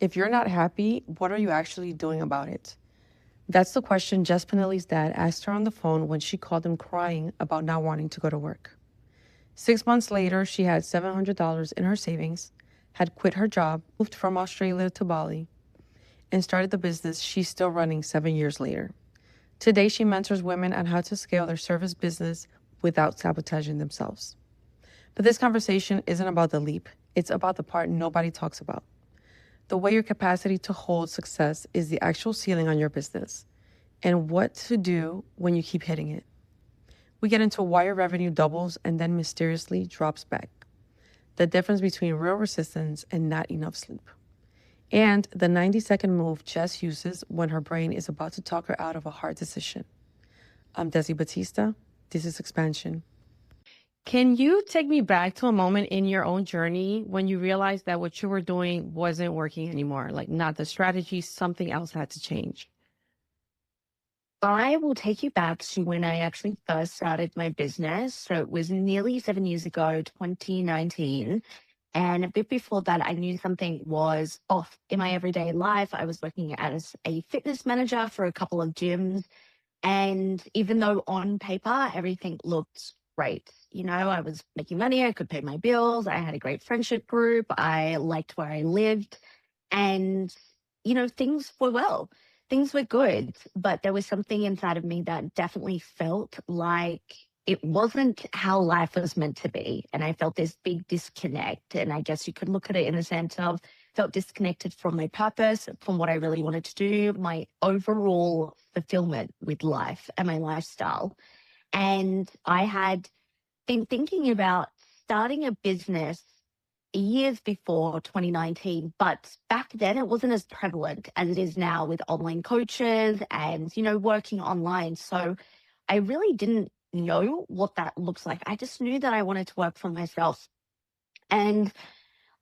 If you're not happy, what are you actually doing about it? That's the question Jess Pinili's dad asked her on the phone when she called him crying about not wanting to go to work. 6 months later, she had $700 in her savings, had quit her job, moved from Australia to Bali, and started the business she's still running 7 years later. Today, she mentors women on how to scale their service business without sabotaging themselves. But this conversation isn't about the leap, it's about the part nobody talks about. The way your capacity to hold success is the actual ceiling on your business, and what to do when you keep hitting it. We get into why your revenue doubles and then mysteriously drops back, the difference between real resistance and not enough sleep, and the 90-second move Jess uses when her brain is about to talk her out of a hard decision. I'm Desi Batista. This is Expansion. Can you take me back to a moment in your own journey when you realized that what you were doing wasn't working anymore? Like, not the strategy, something else had to change. I will take you back to when I actually first started my business. So it was nearly 7 years ago, 2019. And a bit before that, I knew something was off in my everyday life. I was working as a fitness manager for a couple of gyms. And even though on paper, everything looked great, I was making money, I could pay my bills, I had a great friendship group, I liked where I lived. And, things were well, things were good, but there was something inside of me that definitely felt like it wasn't how life was meant to be. And I felt this big disconnect. And I guess you could look at it in the sense of felt disconnected from my purpose, from what I really wanted to do, my overall fulfillment with life and my lifestyle. And I had been thinking about starting a business years before 2019, but back then it wasn't as prevalent as it is now with online coaches and, working online. So I really didn't know what that looks like. I just knew that I wanted to work for myself. And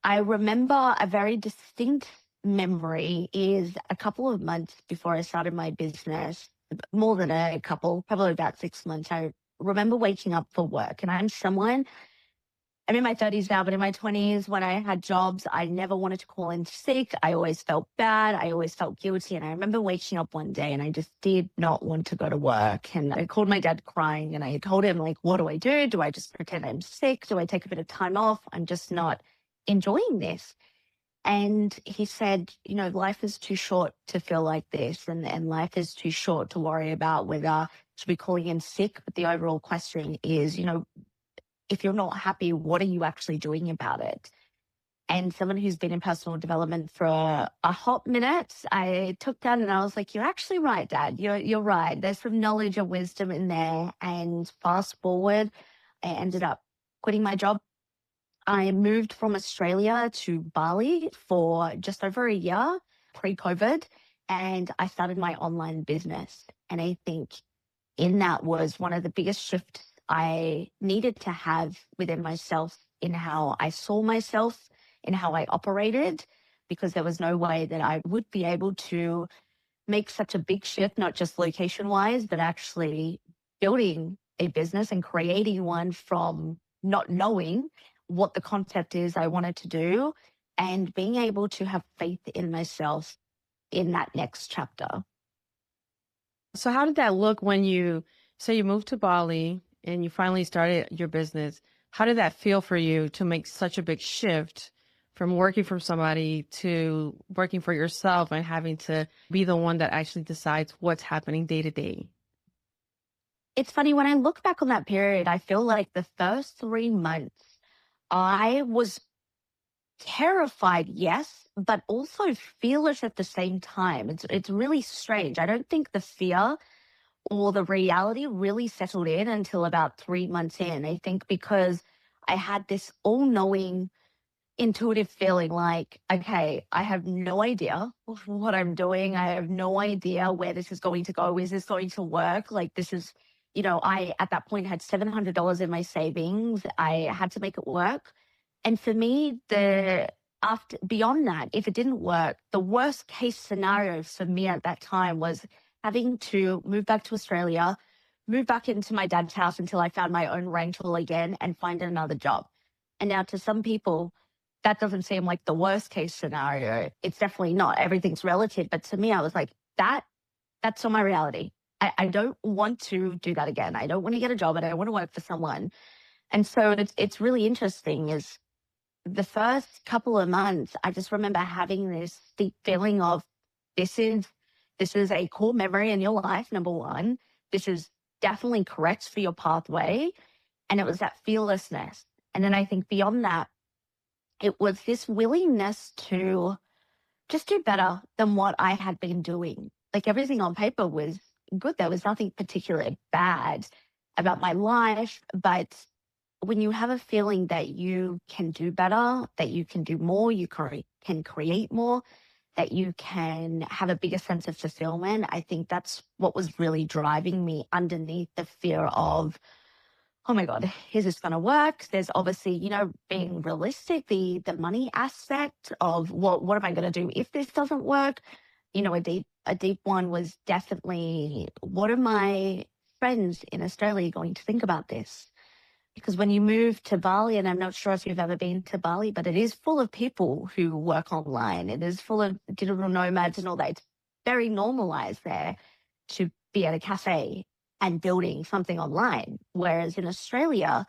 I remember a very distinct memory is a couple of months before I started my business, more than a couple, probably about 6 months. I remember waking up for work, and I'm in my 30s now, but in my 20s, when I had jobs, I never wanted to call in sick. I always felt bad. I always felt guilty. And I remember waking up one day and I just did not want to go to work. And I called my dad crying and I told him, like, what do I do? Do I just pretend I'm sick? Do I take a bit of time off? I'm just not enjoying this. And he said, life is too short to feel like this. And life is too short to worry about whether to be calling in sick. But the overall question is, if you're not happy, what are you actually doing about it? And someone who's been in personal development for a hot minute, I took that and I was like, you're actually right, Dad. You're right. There's some knowledge and wisdom in there. And fast forward, I ended up quitting my job. I moved from Australia to Bali for just over a year pre-COVID, and I started my online business. And I think in that was one of the biggest shifts I needed to have within myself in how I saw myself, in how I operated, because there was no way that I would be able to make such a big shift, not just location wise, but actually building a business and creating one from not knowing what the concept is I wanted to do and being able to have faith in myself in that next chapter. So, how did that look when you moved to Bali and you finally started your business? How did that feel for you to make such a big shift from working for somebody to working for yourself and having to be the one that actually decides what's happening day to day? It's funny when I look back on that period, I feel like the first 3 months, I was terrified, yes, but also fearless at the same time. It's really strange. I don't think the fear or the reality really settled in until about 3 months in. I think because I had this all knowing intuitive feeling like, okay, I have no idea what I'm doing. I have no idea where this is going to go. Is this going to work? Like, this is, I at that point had $700 in my savings. I had to make it work. And for me, after beyond that, if it didn't work, the worst case scenario for me at that time was having to move back to Australia, move back into my dad's house until I found my own rental again and find another job. And now to some people, that doesn't seem like the worst case scenario. It's definitely not. Everything's relative. But to me, I was like, that's not my reality. I don't want to do that again. I don't want to get a job. I don't want to work for someone. And so it's really interesting is the first couple of months, I just remember having this deep feeling of this is this is a core memory in your life, number one. This is definitely correct for your pathway. And it was that fearlessness. And then I think beyond that, it was this willingness to just do better than what I had been doing. Like everything on paper was good. There was nothing particularly bad about my life. But when you have a feeling that you can do better, that you can do more, you can create more, that you can have a bigger sense of fulfillment, I think that's what was really driving me underneath the fear of, oh my God, is this going to work? There's obviously, being realistic, the money aspect of what am I going to do if this doesn't work? A deep one was definitely, what are my friends in Australia going to think about this? Because when you move to Bali, and I'm not sure if you've ever been to Bali, but it is full of people who work online. It is full of digital nomads and all that. It's very normalized there to be at a cafe and building something online. Whereas in Australia,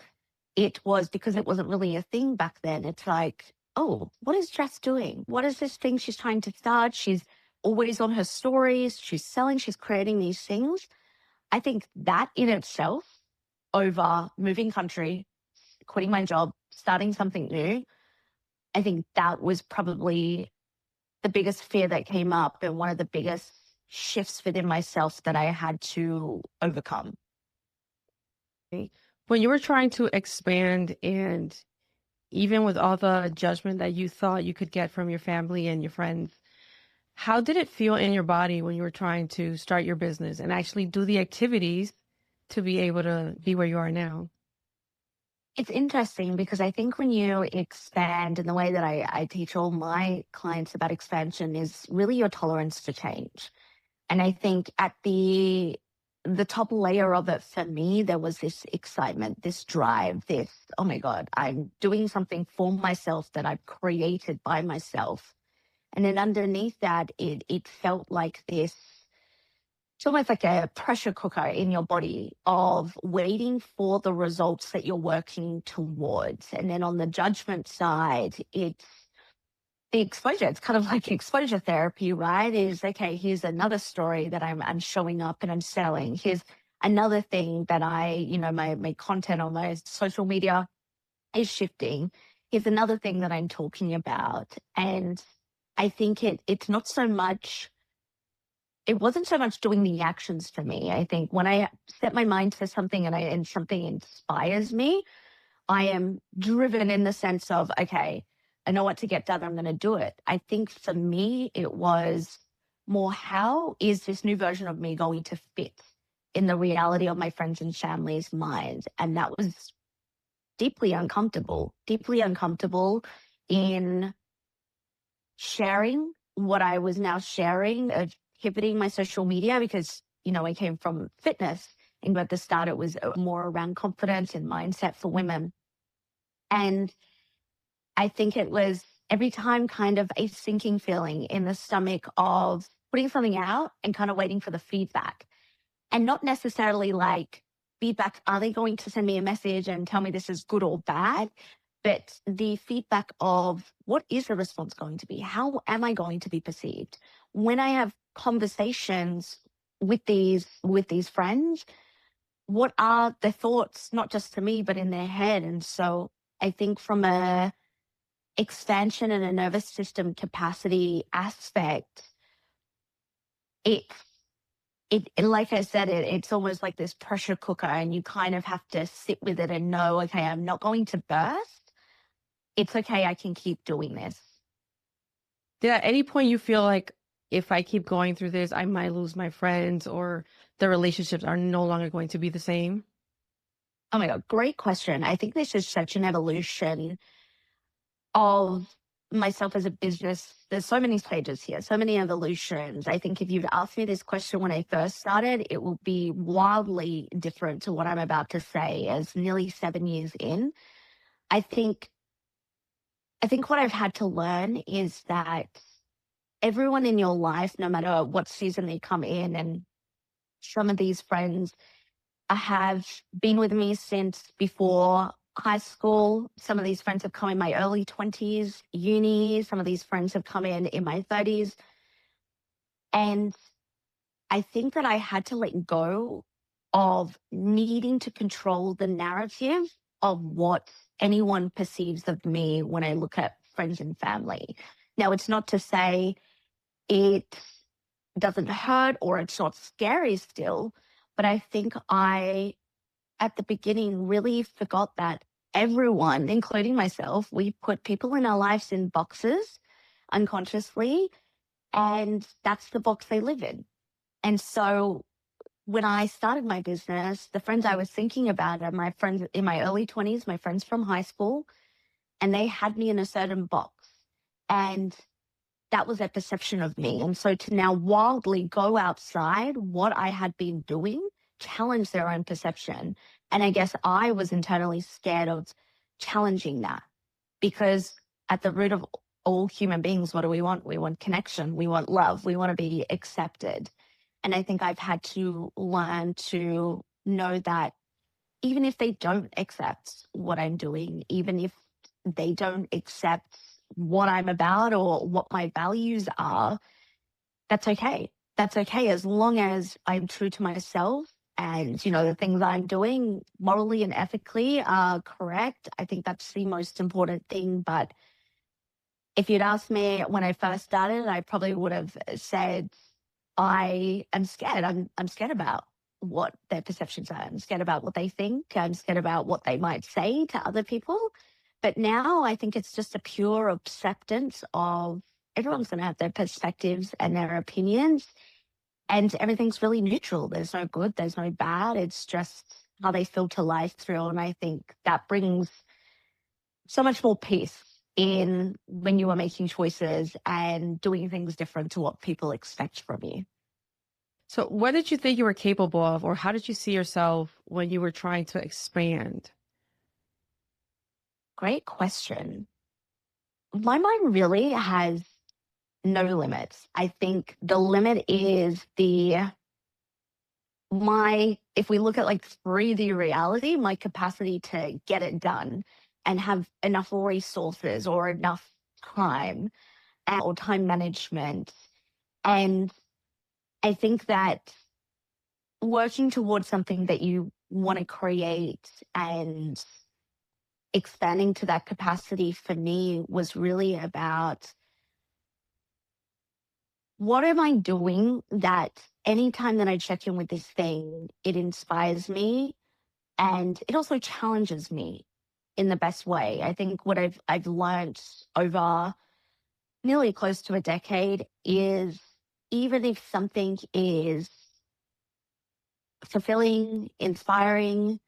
it was because it wasn't really a thing back then. It's like, oh, what is Jess doing? What is this thing she's trying to start? She's always on her stories. She's selling, she's creating these things. I think that in itself, over moving country, quitting my job, starting something new, I think that was probably the biggest fear that came up and one of the biggest shifts within myself that I had to overcome. When you were trying to expand, and even with all the judgment that you thought you could get from your family and your friends, how did it feel in your body when you were trying to start your business and actually do the activities to be able to be where you are now? It's interesting because I think when you expand, and the way that I teach all my clients about expansion is really your tolerance to change. And I think at the top layer of it for me, there was this excitement, this drive, this, oh my God, I'm doing something for myself that I've created by myself. And then underneath that, it felt like this, it's almost like a pressure cooker in your body of waiting for the results that you're working towards. And then on the judgment side, it's the exposure. It's kind of like exposure therapy, right? Is okay, here's another story that I'm showing up and I'm selling. Here's another thing that my content on my social media is shifting. Here's another thing that I'm talking about. And I think it's not so much, it wasn't so much doing the actions for me. I think when I set my mind to something and something inspires me, I am driven in the sense of, okay, I know what to get done. I'm going to do it. I think for me, it was more, how is this new version of me going to fit in the reality of my friends and family's minds? And that was deeply uncomfortable in sharing what I was now sharing, pivoting my social media because, I came from fitness. And at the start, it was more around confidence and mindset for women. And I think it was every time kind of a sinking feeling in the stomach of putting something out and kind of waiting for the feedback. And not necessarily like feedback, are they going to send me a message and tell me this is good or bad? But the feedback of what is the response going to be? How am I going to be perceived? When I have conversations with these friends, what are their thoughts, not just to me, but in their head? And so I think from a expansion and a nervous system capacity aspect, it like I said, it's almost like this pressure cooker, and you kind of have to sit with it and know, okay, I'm not going to burst. It's okay, I can keep doing this. Did at any point you feel like if I keep going through this, I might lose my friends or the relationships are no longer going to be the same? Oh my God, great question. I think this is such an evolution of myself as a business. There's so many stages here, so many evolutions. I think if you'd asked me this question when I first started, it will be wildly different to what I'm about to say as nearly 7 years in. I think I think what I've had to learn is that everyone in your life, no matter what season they come in, and some of these friends have been with me since before high school. Some of these friends have come in my early 20s, uni. Some of these friends have come in my 30s. And I think that I had to let go of needing to control the narrative of what anyone perceives of me when I look at friends and family. Now, it's not to say it doesn't hurt or it's not scary still, but I think I, at the beginning, really forgot that everyone, including myself, we put people in our lives in boxes unconsciously, and that's the box they live in. And so when I started my business, the friends I was thinking about are my friends in my early 20s, my friends from high school, and they had me in a certain box. And that was their perception of me. And so to now wildly go outside what I had been doing, challenge their own perception. And I guess I was internally scared of challenging that, because at the root of all human beings, what do we want? We want connection. We want love. We want to be accepted. And I think I've had to learn to know that even if they don't accept what I'm doing, even if they don't accept what I'm about or what my values are, that's okay. That's okay as long as I'm true to myself and, the things I'm doing morally and ethically are correct. I think that's the most important thing. But if you'd asked me when I first started, I probably would have said, I am scared. I'm scared about what their perceptions are. I'm scared about what they think. I'm scared about what they might say to other people. But now I think it's just a pure acceptance of everyone's going to have their perspectives and their opinions, and everything's really neutral. There's no good, there's no bad. It's just how they filter life through. And I think that brings so much more peace in when you are making choices and doing things different to what people expect from you. So, what did you think you were capable of, or how did you see yourself when you were trying to expand? Great question. My mind really has no limits. I think the limit is if we look at like 3D reality, my capacity to get it done and have enough resources or enough time or time management. And I think that working towards something that you want to create and expanding to that capacity for me was really about, what am I doing that anytime that I check in with this thing, it inspires me and it also challenges me in the best way. I think what I've learned over nearly close to a decade is, even if something is fulfilling, inspiring,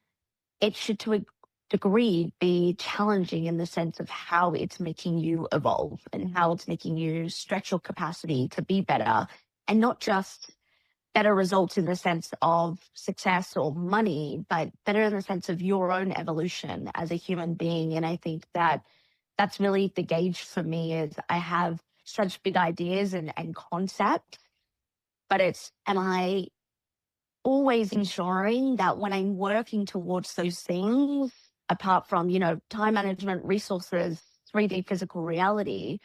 it should to a degree be challenging in the sense of how it's making you evolve and how it's making you stretch your capacity to be better, and not just better results in the sense of success or money, but better in the sense of your own evolution as a human being. And I think that that's really the gauge for me. Is I have such big ideas and concepts, but it's, am I always ensuring that when I'm working towards those things, apart from, time management, resources, 3D physical reality,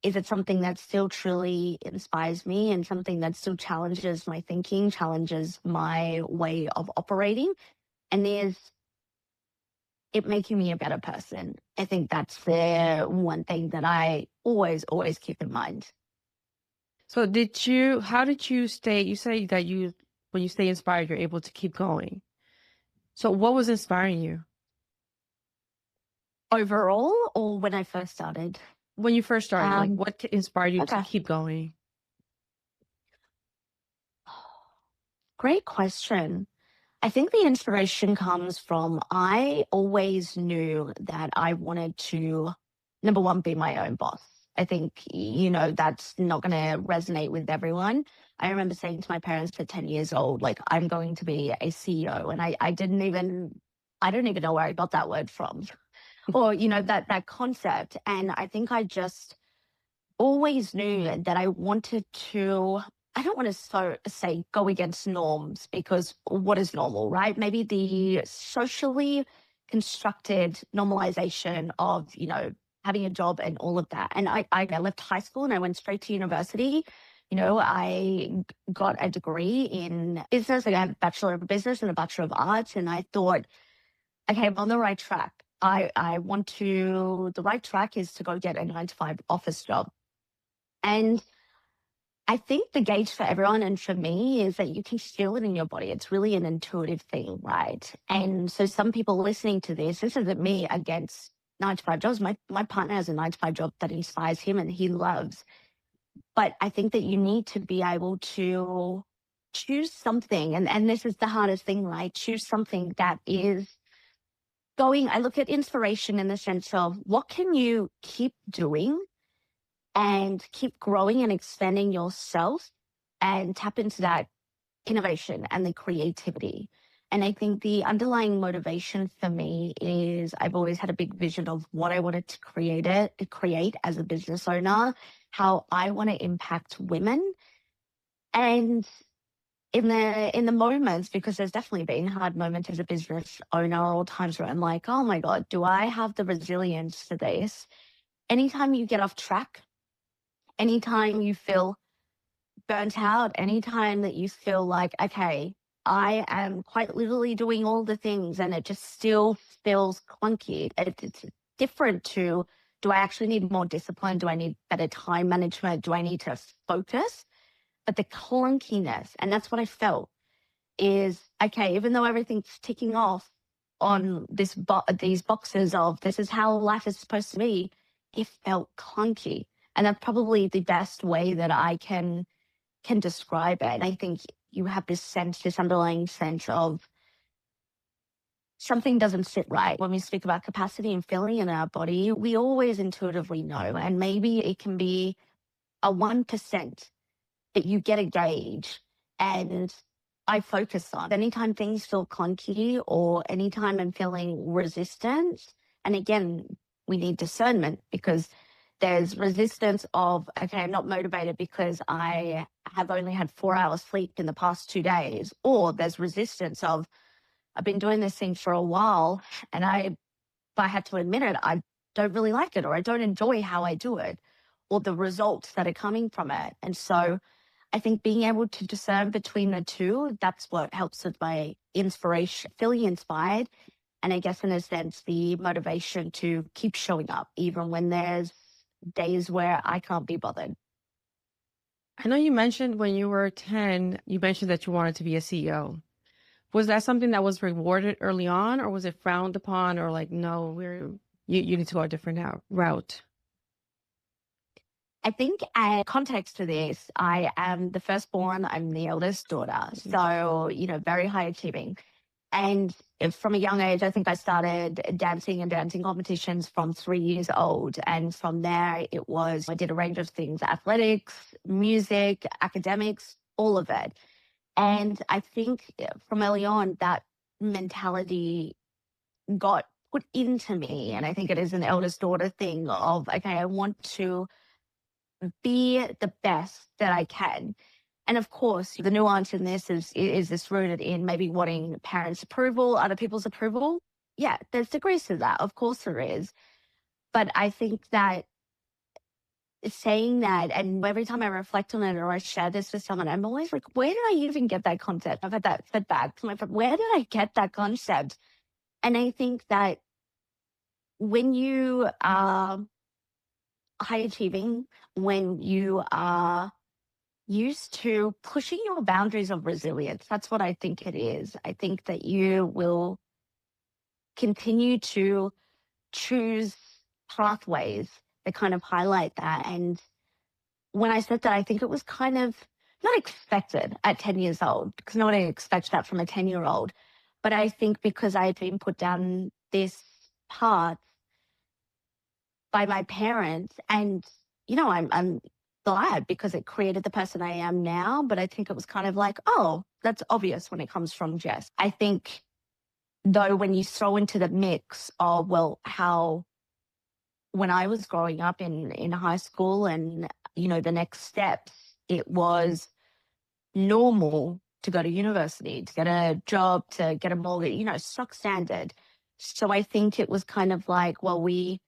is it something that still truly inspires me and something that still challenges my thinking, challenges my way of operating? And is it making me a better person? I think that's the one thing that I always, always keep in mind. So, how did you stay? You say that when you stay inspired, you're able to keep going. So, what was inspiring you Overall, or when I first started? when you first started? Like, Um, what inspired you to okay. keep going? Great question. I think the inspiration comes from, I always knew that I wanted to, number one, be my own boss. I think, that's not going to resonate with everyone. I remember saying to my parents at 10 years old, like, I'm going to be a CEO. And I don't even know where I got that word from. or, that concept. And I think I just always knew that I wanted to, I don't want to say go against norms, because what is normal, right? Maybe the socially constructed normalization of, having a job and all of that. And I left high school and I went straight to university. I got a degree in business. I got a Bachelor of Business and a Bachelor of Arts. And I thought, okay, I'm on the right track. The right track is to go get a 9 to 5 office job. And I think the gauge for everyone and for me is that you can feel it in your body. It's really an intuitive thing, right? And so some people listening to this isn't me against 9 to 5 jobs. My partner has a 9 to 5 job that inspires him and he loves. But I think that you need to be able to choose something. And this is the hardest thing, right? Choose something that is I look at inspiration in the sense of what can you keep doing and keep growing and expanding yourself and tap into that innovation and the creativity. And I think the underlying motivation for me is I've always had a big vision of what I wanted to create as a business owner, how I want to impact women. And in the moments, because there's definitely been hard moments as a business owner or times where I'm like, oh my God, do I have the resilience for this? Anytime you get off track, anytime you feel burnt out, anytime that you feel like, okay, I am quite literally doing all the things and it just still feels clunky. It's different to, do I actually need more discipline? Do I need better time management? Do I need to focus? But the clunkiness, and that's what I felt, is, okay, even though everything's ticking off on these boxes of this is how life is supposed to be, it felt clunky. And that's probably the best way that I can describe it. And I think you have this underlying sense of something doesn't sit right. When we speak about capacity and feeling in our body, we always intuitively know. And maybe it can be a 1% that you get a gauge and I focus on. Anytime things feel clunky or anytime I'm feeling resistance, and again, we need discernment, because there's resistance of, okay, I'm not motivated because I have only had 4 hours sleep in the past 2 days. Or there's resistance of, I've been doing this thing for a while and if I had to admit it, I don't really like it, or I don't enjoy how I do it, or the results that are coming from it. And so I think being able to discern between the two, that's what helps with my inspiration, feeling inspired. And I guess in a sense, the motivation to keep showing up, even when there's days where I can't be bothered. I know you mentioned when you were 10, you mentioned that you wanted to be a CEO. Was that something that was rewarded early on, or was it frowned upon, or like, no, you need to go a different route? I think context to this, I am the firstborn, I'm the eldest daughter. So, very high achieving. And from a young age, I think I started dancing and dancing competitions from 3 years old. And from there, I did a range of things: athletics, music, academics, all of it. And I think from early on, that mentality got put into me. And I think it is an eldest daughter thing of, okay, I want to be the best that I can. And of course, the nuance in this is this rooted in maybe wanting parents' approval, other people's approval? Yeah, there's degrees to that. Of course there is. But I think that saying that, and every time I reflect on it or I share this with someone, I'm always like, where did I even get that concept? I've had that feedback from my friend. Where did I get that concept? And I think that when you are high achieving, when you are used to pushing your boundaries of resilience. That's what I think it is. I think that you will continue to choose pathways that kind of highlight that. And when I said that, I think it was kind of not expected at 10 years old, because nobody expects that from a 10-year-old. But I think because I had been put down this path by my parents, and I'm glad, because it created the person I am now. But I think it was kind of like, oh, that's obvious when it comes from Jess. I think Though when you throw into the mix of, well, how when I was growing up in high school and, the next steps, it was normal to go to university, to get a job, to get a mortgage, stock standard. So I think it was kind of like, well, we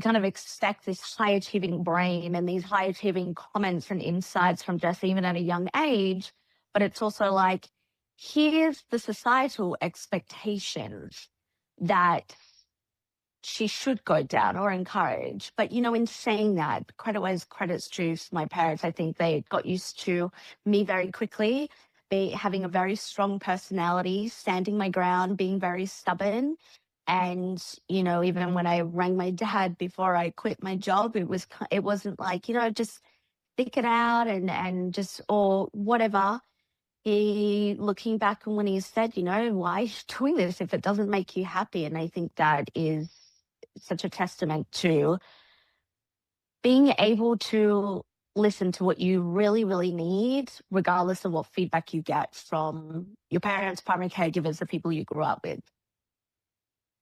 kind of expect this high achieving brain and these high achieving comments and insights from Jess even at a young age. But it's also like, here's the societal expectations that she should go down or encourage. But, in saying that, credit where's credit's due, my parents, I think they got used to me very quickly, having a very strong personality, standing my ground, being very stubborn. And, even when I rang my dad before I quit my job, it wasn't like, just stick it out and just, or whatever. He, looking back on when he said, why are you doing this if it doesn't make you happy? And I think that is such a testament to being able to listen to what you really, really need, regardless of what feedback you get from your parents, primary caregivers, the people you grew up with.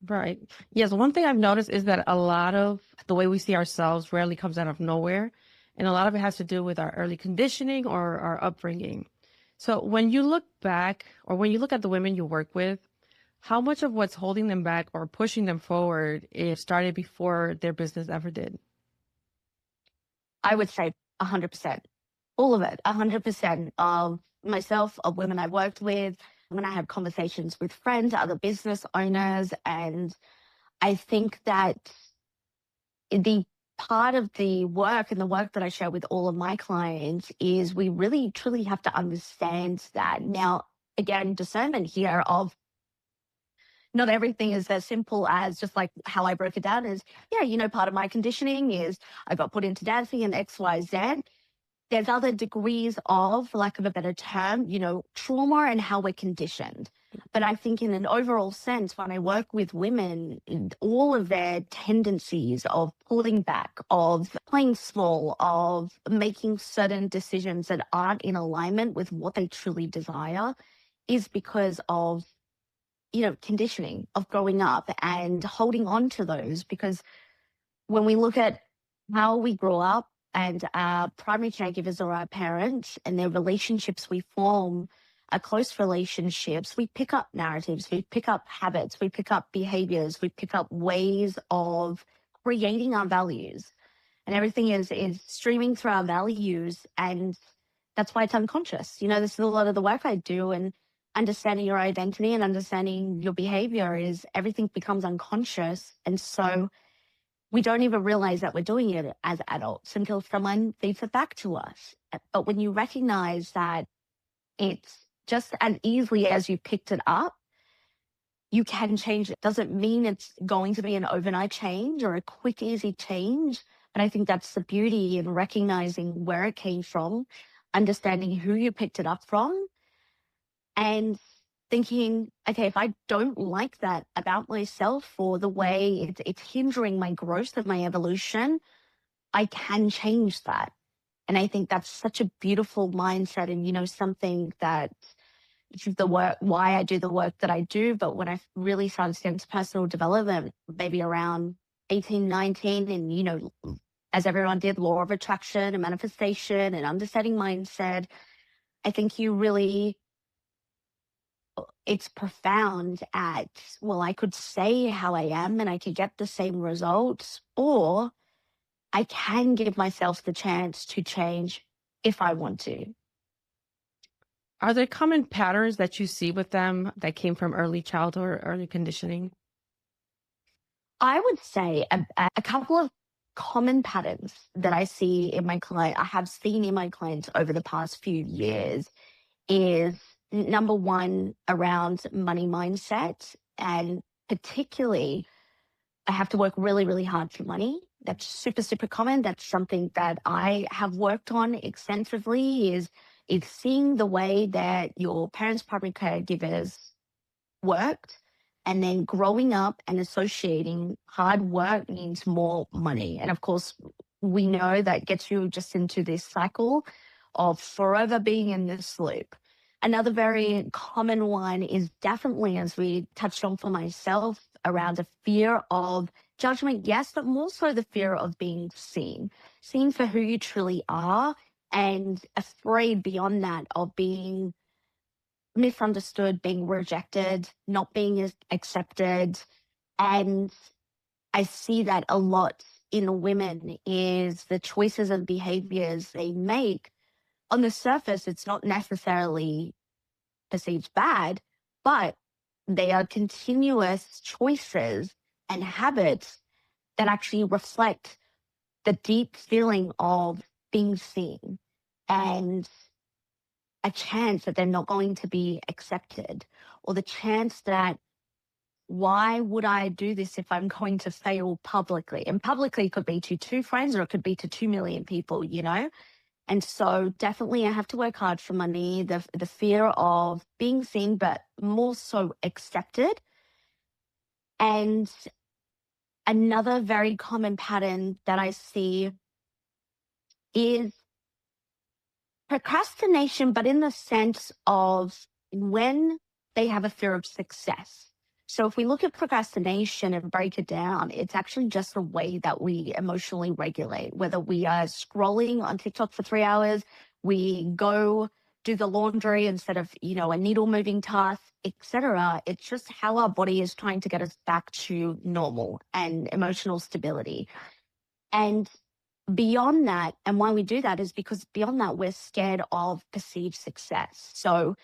Right. Yes. One thing I've noticed is that a lot of the way we see ourselves rarely comes out of nowhere. And a lot of it has to do with our early conditioning or our upbringing. So when you look back or when you look at the women you work with, how much of what's holding them back or pushing them forward is started before their business ever did? I would say 100%. All of it, 100% of myself, of women I worked with, when I have conversations with friends, other business owners. And I think that the part of the work and the work that I share with all of my clients is we really truly have to understand that. Now, again, discernment here of not everything is as simple as just like how I broke it down is, yeah, part of my conditioning is I got put into dancing and XYZ. There's other degrees of, for lack of a better term, trauma and how we're conditioned. But I think in an overall sense, when I work with women, all of their tendencies of pulling back, of playing small, of making certain decisions that aren't in alignment with what they truly desire is because of, conditioning, of growing up and holding on to those. Because when we look at how we grow up and our primary caregivers or our parents and their relationships we form are close relationships, we pick up narratives, we pick up habits, we pick up behaviors, we pick up ways of creating our values. And everything is streaming through our values. And that's why it's unconscious. This is a lot of the work I do, and understanding your identity and understanding your behavior is everything becomes unconscious. And so we don't even realize that we're doing it as adults until someone feeds it back to us. But when you recognize that it's just as easily as you picked it up, you can change it. Doesn't mean it's going to be an overnight change or a quick, easy change. But I think that's the beauty in recognizing where it came from, understanding who you picked it up from, and thinking, okay, if I don't like that about myself or the way it's hindering my growth and my evolution, I can change that. And I think that's such a beautiful mindset and, something that the work, why I do the work that I do. But when I really started to get into personal development, maybe around 18, 19, and, as everyone did, law of attraction and manifestation and understanding mindset, I think it's profound at, well, I could say how I am and I could get the same results, or I can give myself the chance to change if I want to. Are there common patterns that you see with them that came from early childhood or early conditioning? I would say a couple of common patterns that I see in my client, I have seen in my clients over the past few years is number one, around money mindset. And particularly, I have to work really, really hard for money. That's super, super common. That's something that I have worked on extensively is seeing the way that your parents' primary caregivers worked and then growing up and associating hard work means more money. And of course, we know that gets you just into this cycle of forever being in this loop. Another very common one is definitely, as we touched on for myself, around a fear of judgment, yes, but more so the fear of being seen for who you truly are, and afraid beyond that of being misunderstood, being rejected, not being accepted. And I see that a lot in women is the choices and behaviors they make. On the surface, it's not necessarily perceived bad, but they are continuous choices and habits that actually reflect the deep feeling of being seen and a chance that they're not going to be accepted, or the chance that why would I do this if I'm going to fail publicly? And publicly could be to two friends or it could be to 2 million people, you know? And so definitely I have to work hard for money, the fear of being seen, but more so accepted. And another very common pattern that I see is procrastination, but in the sense of when they have a fear of success. So if we look at procrastination and break it down, it's actually just a way that we emotionally regulate, whether we are scrolling on TikTok for 3 hours, we go do the laundry instead of, a needle moving task, etc. It's just how our body is trying to get us back to normal and emotional stability. And beyond that, and why we do that is because beyond that, we're scared of perceived success. So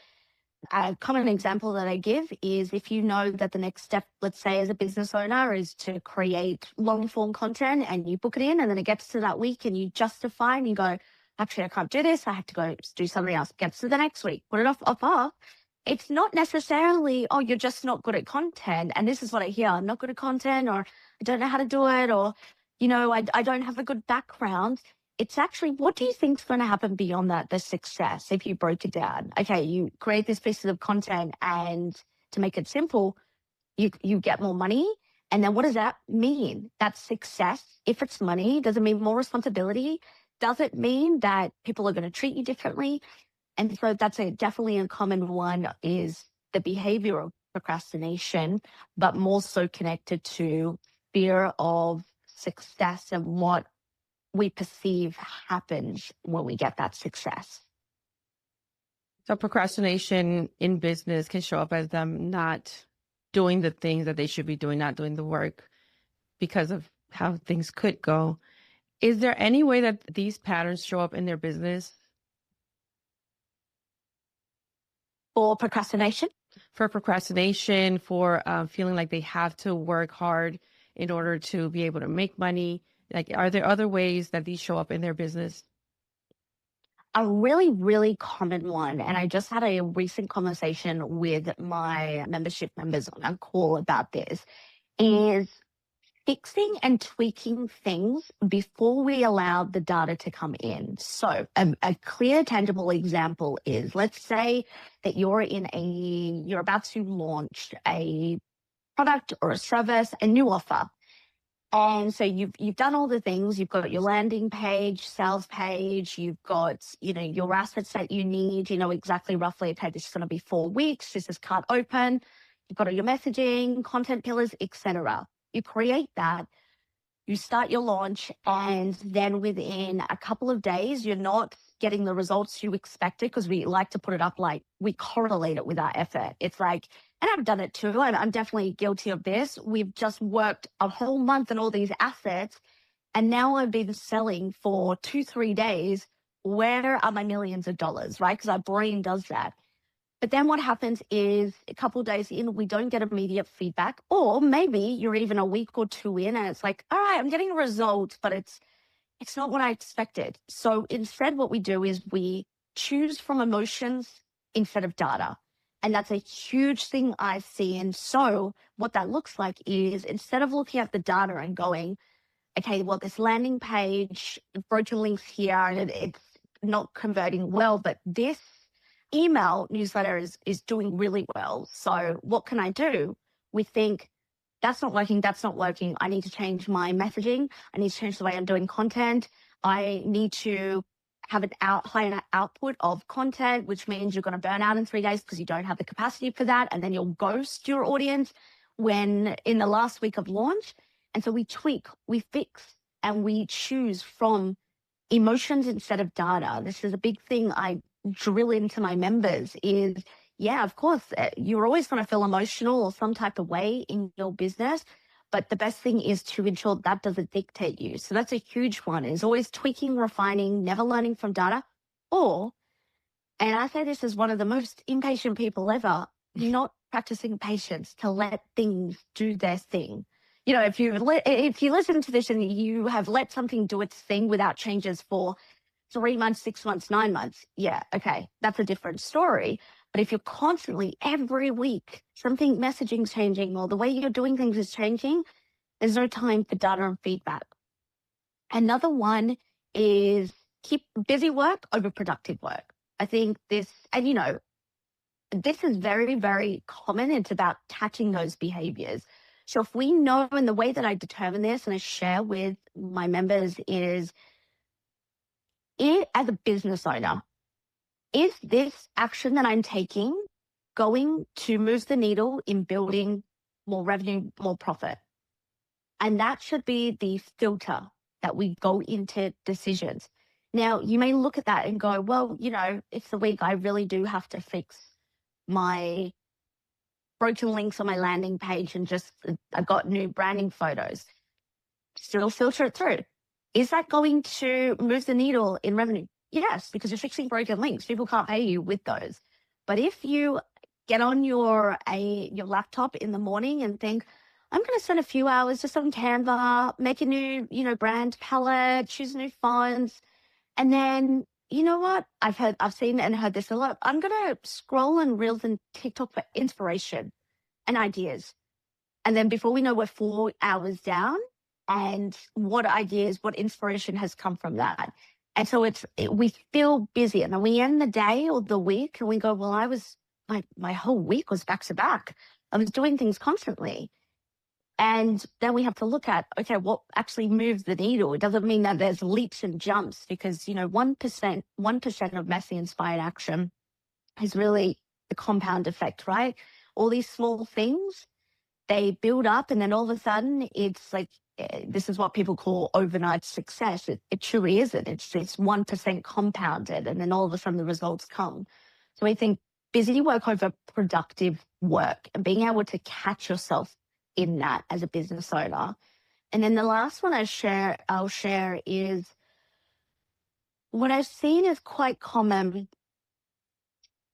a common example that I give is if you know that the next step, let's say as a business owner, is to create long form content and you book it in and then it gets to that week and you justify and you go, actually, I can't do this. I have to go do something else. Gets to the next week, put it off. It's not necessarily, oh, you're just not good at content. And this is what I hear. I'm not good at content, or I don't know how to do it, or, I don't have a good background. It's actually, what do you think is going to happen beyond that, the success, if you broke it down? Okay, you create this piece of content and to make it simple, you get more money. And then what does that mean? That's success. If it's money, does it mean more responsibility? Does it mean that people are going to treat you differently? And so that's definitely a common one, is the behavior of procrastination, but more so connected to fear of success and what we perceive happens when we get that success. So procrastination in business can show up as them not doing the things that they should be doing, not doing the work because of how things could go. Is there any way that these patterns show up in their business? For procrastination? For procrastination, for feeling like they have to work hard in order to be able to make money. Like, are there other ways that these show up in their business? A really, really common one, and I just had a recent conversation with my membership members on a call about this, is fixing and tweaking things before we allow the data to come in. So a clear, tangible example is, let's say that you're about to launch a product or a service, a new offer. And so you've done all the things. You've got your landing page, sales page. You've got, your assets that you need. You know exactly roughly, okay, this is going to be 4 weeks. This is cart open. You've got all your messaging, content pillars, etc. You create that. You start your launch, and then within a couple of days, you're not getting the results you expected, because we like to put it up like we correlate it with our effort. It's like, and I've done it too, and I'm definitely guilty of this. We've just worked a whole month on all these assets, and now I've been selling for 2-3 days. Where are my millions of dollars, right? Because our brain does that. But then what happens is a couple of days in, we don't get immediate feedback, or maybe you're even a week or two in and it's like, all right, I'm getting a result, but it's not what I expected. So instead, what we do is we choose from emotions instead of data. And that's a huge thing I see. And so what that looks like is, instead of looking at the data and going, okay, well, this landing page, broken links here, and it's not converting well, but this email newsletter is doing really well. So what can I do? We think, that's not working. That's not working. I need to change my messaging. I need to change the way I'm doing content. I need to have an higher output of content, which means you're going to burn out in 3 days because you don't have the capacity for that. And then you'll ghost your audience when in the last week of launch. And so we tweak, we fix, and we choose from emotions instead of data. This is a big thing I drill into my members is, yeah, of course, you're always going to feel emotional or some type of way in your business. But the best thing is to ensure that doesn't dictate you. So that's a huge one, is always tweaking, refining, never learning from data. Or, and I say this as one of the most impatient people ever, not practicing patience to let things do their thing. You know, if you listen to this and you have let something do its thing without changes for 3 months, 6 months, 9 months, yeah, okay, that's a different story. But if you're constantly, every week, something messaging's changing or the way you're doing things is changing, there's no time for data and feedback. Another one is keep busy work over productive work. I think this, and you know, this is very, very common. It's about catching those behaviors. So if we know, and the way that I determine this and I share with my members is, as a business owner, is this action that I'm taking going to move the needle in building more revenue, more profit? And that should be the filter that we go into decisions. Now, you may look at that and go, well, you know, it's the week I really do have to fix my broken links on my landing page and just I got new branding photos. Still filter it through. Is that going to move the needle in revenue? Yes, because you're fixing broken links. People can't pay you with those. But if you get on your laptop in the morning and think, I'm going to spend a few hours just on Canva, make a new, you know, brand palette, choose new fonts, and then you know what? I've seen and heard this a lot. I'm going to scroll and reels and TikTok for inspiration and ideas. And then before we know, we're 4 hours down, and what ideas, what inspiration has come from that. And so we feel busy, and then we end the day or the week and we go, well, my whole week was back to back. I was doing things constantly. And then we have to look at, okay, what actually moves the needle? It doesn't mean that there's leaps and jumps, because, you know, 1% of messy inspired action is really the compound effect, right? All these small things, they build up, and then all of a sudden it's like, this is what people call overnight success. It truly isn't. It's 1% compounded, and then all of a sudden the results come. So I think busy work over productive work, and being able to catch yourself in that as a business owner. And then the last one I'll share is what I've seen is quite common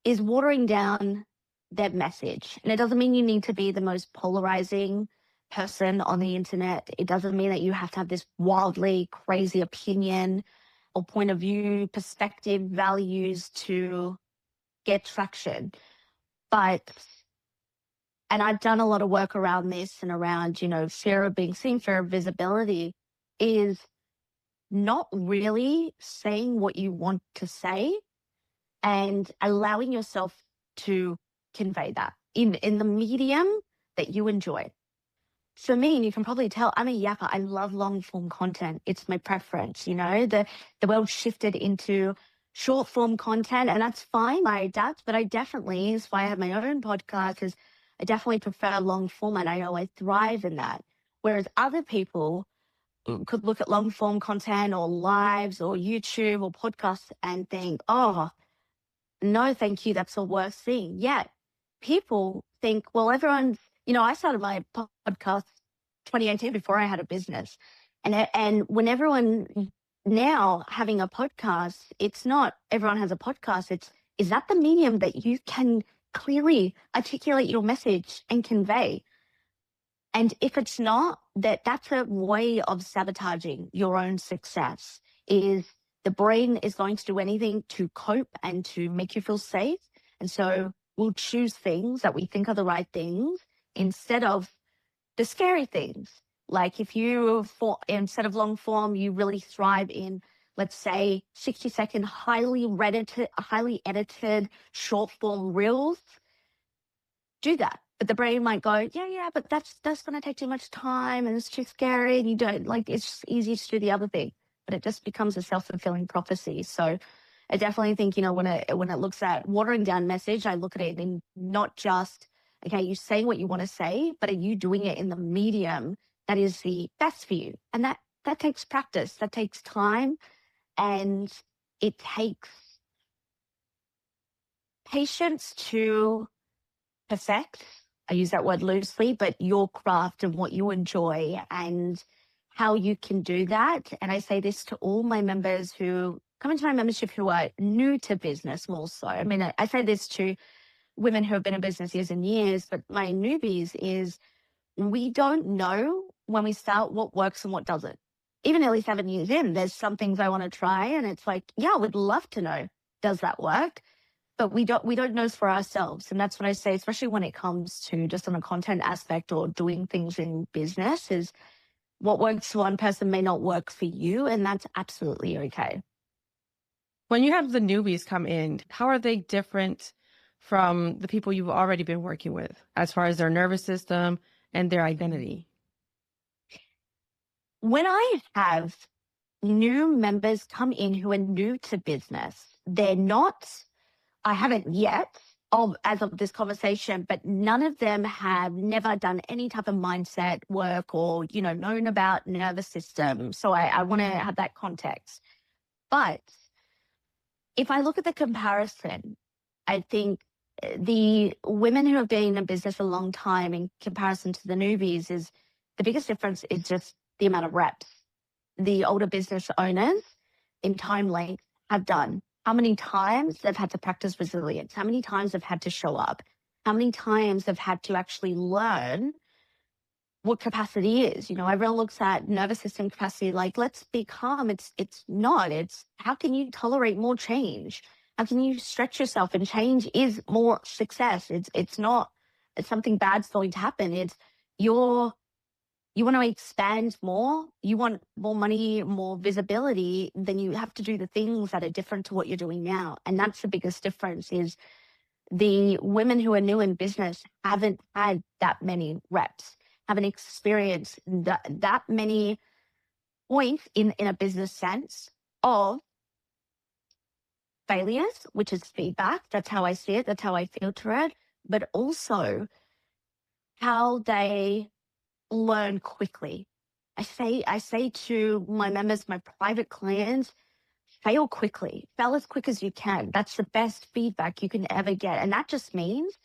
is watering down that message. And it doesn't mean you need to be the most polarizing person on the internet. It doesn't mean that you have to have this wildly crazy opinion or point of view, perspective, values to get traction. But, and I've done a lot of work around this and around, you know, fear of being seen, fear of visibility, is not really saying what you want to say and allowing yourself to convey that in the medium that you enjoy. For me, and you can probably tell, I'm a yapper. I love long form content. It's my preference. You know, the world shifted into short form content, and that's fine. I adapt, but I definitely, that's why I have my own podcast, is I definitely prefer long format. I know I thrive in that. Whereas other people could look at long form content or lives or YouTube or podcasts and think, oh, no, thank you. That's the worst thing. Yet people think, well, everyone's, you know, I started my podcast 2018 before I had a business. And when everyone now having a podcast, it's not everyone has a podcast. Is that the medium that you can clearly articulate your message and convey? And if it's not, that's a way of sabotaging your own success. Is the brain is going to do anything to cope and to make you feel safe. And so we'll choose things that we think are the right things instead of the scary things. Like if instead of long form, you really thrive in, let's say, 60-second, highly edited short form reels, do that. But the brain might go, yeah, but that's going to take too much time and it's too scary and you don't, like, it's just easy to do the other thing. but it just becomes a self-fulfilling prophecy. So I definitely think, when it looks at watering down message, I look at it in not just, okay, you say what you want to say, but are you doing it in the medium that is the best for you? And that takes practice, that takes time, and it takes patience to perfect. I use that word loosely, but your craft and what you enjoy and how you can do that. And I say this to all my members who come into my membership who are new to business more so. I mean, I say this to women who have been in business years and years, but my newbies is we don't know when we start what works and what doesn't. Even nearly 7 years in, there's some things I want to try, and it's like, yeah, we'd love to know, does that work? But we don't know for ourselves. And that's what I say, especially when it comes to just on a content aspect or doing things in business, is what works for one person may not work for you. And that's absolutely okay. When you have the newbies come in, how are they different from the people you've already been working with as far as their nervous system and their identity? When I have new members come in who are new to business, they're not, I haven't yet, as of this conversation, but none of them have never done any type of mindset work or, known about nervous system. So I want to have that context. But if I look at the comparison, I think the women who have been in business a long time in comparison to the newbies is the biggest difference is just the amount of reps the older business owners in time length have done. How many times they've had to practice resilience, how many times they've had to show up, how many times they've had to actually learn what capacity is. Everyone looks at nervous system capacity like, let's be calm. It's not. It's how can you tolerate more change? How can you stretch yourself? And change is more success. It's not, it's something bad's going to happen. It's you want to expand more, you want more money, more visibility, then you have to do the things that are different to what you're doing now. And that's the biggest difference is the women who are new in business haven't had that many reps, haven't experienced that many points in a business sense of failures, which is feedback. That's how I see it. That's how I filter it. But also how they learn quickly. I say to my members, my private clients, fail quickly, fail as quick as you can. That's the best feedback you can ever get. And that just means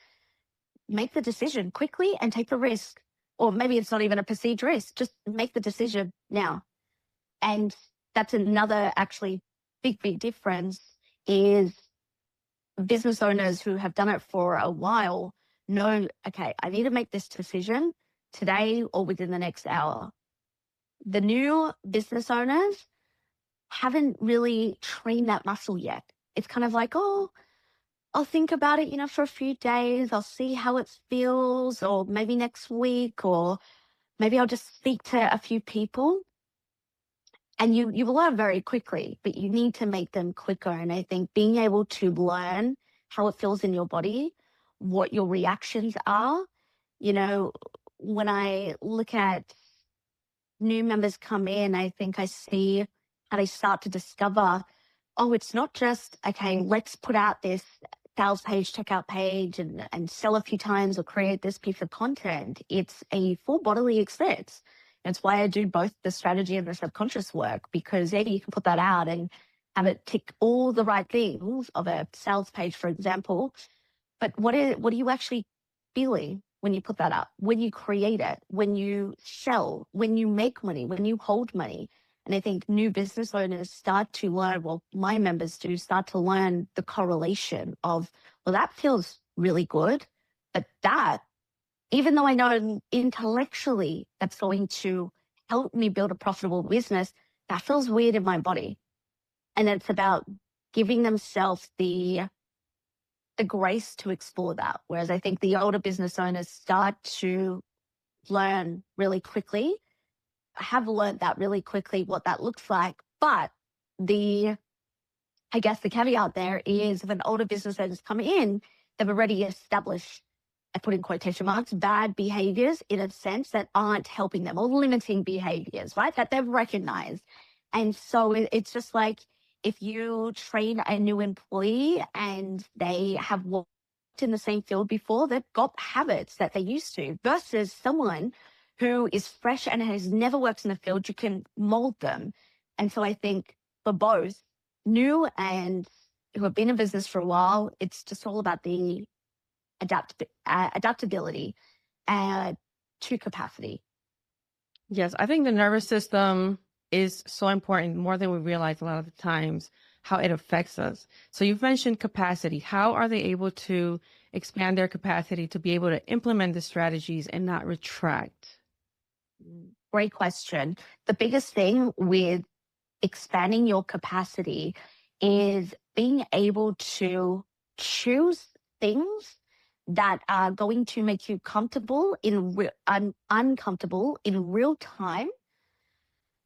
make the decision quickly and take the risk. Or maybe it's not even a perceived risk, just make the decision now. And that's another actually big difference is business owners who have done it for a while know, okay, I need to make this decision today or within the next hour. The new business owners haven't really trained that muscle yet. It's kind of like, oh, I'll think about it, for a few days. I'll see how it feels, or maybe next week, or maybe I'll just speak to a few people. And you will learn very quickly, but you need to make them quicker. And I think being able to learn how it feels in your body, what your reactions are, when I look at new members come in, I think I see how they start to discover, oh, it's not just, okay, let's put out this sales page, checkout page and sell a few times or create this piece of content. It's a full bodily experience. That's why I do both the strategy and the subconscious work, because maybe you can put that out and have it tick all the right things of a sales page, for example. But what are you actually feeling when you put that up, when you create it, when you sell, when you make money, when you hold money? And I think new business owners start to learn, well, my members do start to learn the correlation of, well, that feels really good, but that, even though I know intellectually that's going to help me build a profitable business, that feels weird in my body. And it's about giving themselves the grace to explore that. Whereas I think the older business owners start to learn really quickly, have learned that really quickly, what that looks like. But I guess the caveat there is if an older business owner's come in, they've already established, I put in quotation marks, bad behaviors in a sense that aren't helping them, or limiting behaviors, right? That they've recognized. And so it's just like if you train a new employee and they have worked in the same field before, they've got habits that they used to, versus someone who is fresh and has never worked in the field, you can mold them. And so I think for both new and who have been in business for a while, it's just all about the adaptability uh, to capacity. Yes, I think the nervous system is so important more than we realize a lot of the times how it affects us. So you've mentioned capacity. How are they able to expand their capacity to be able to implement the strategies and not retract? Great question. The biggest thing with expanding your capacity is being able to choose things that are going to make you comfortable uncomfortable in real time.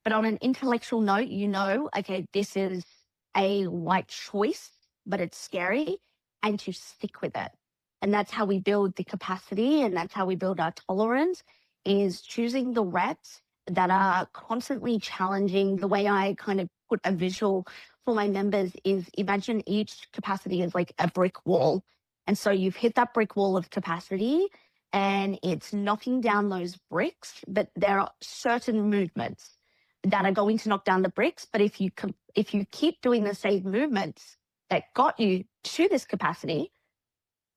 But on an intellectual note, okay, this is a right choice, but it's scary, and to stick with it. And that's how we build the capacity, and that's how we build our tolerance, is choosing the reps that are constantly challenging. The way I kind of put a visual for my members is imagine each capacity is like a brick wall. And so you've hit that brick wall of capacity and it's knocking down those bricks, but there are certain movements that are going to knock down the bricks. But if you keep doing the same movements that got you to this capacity,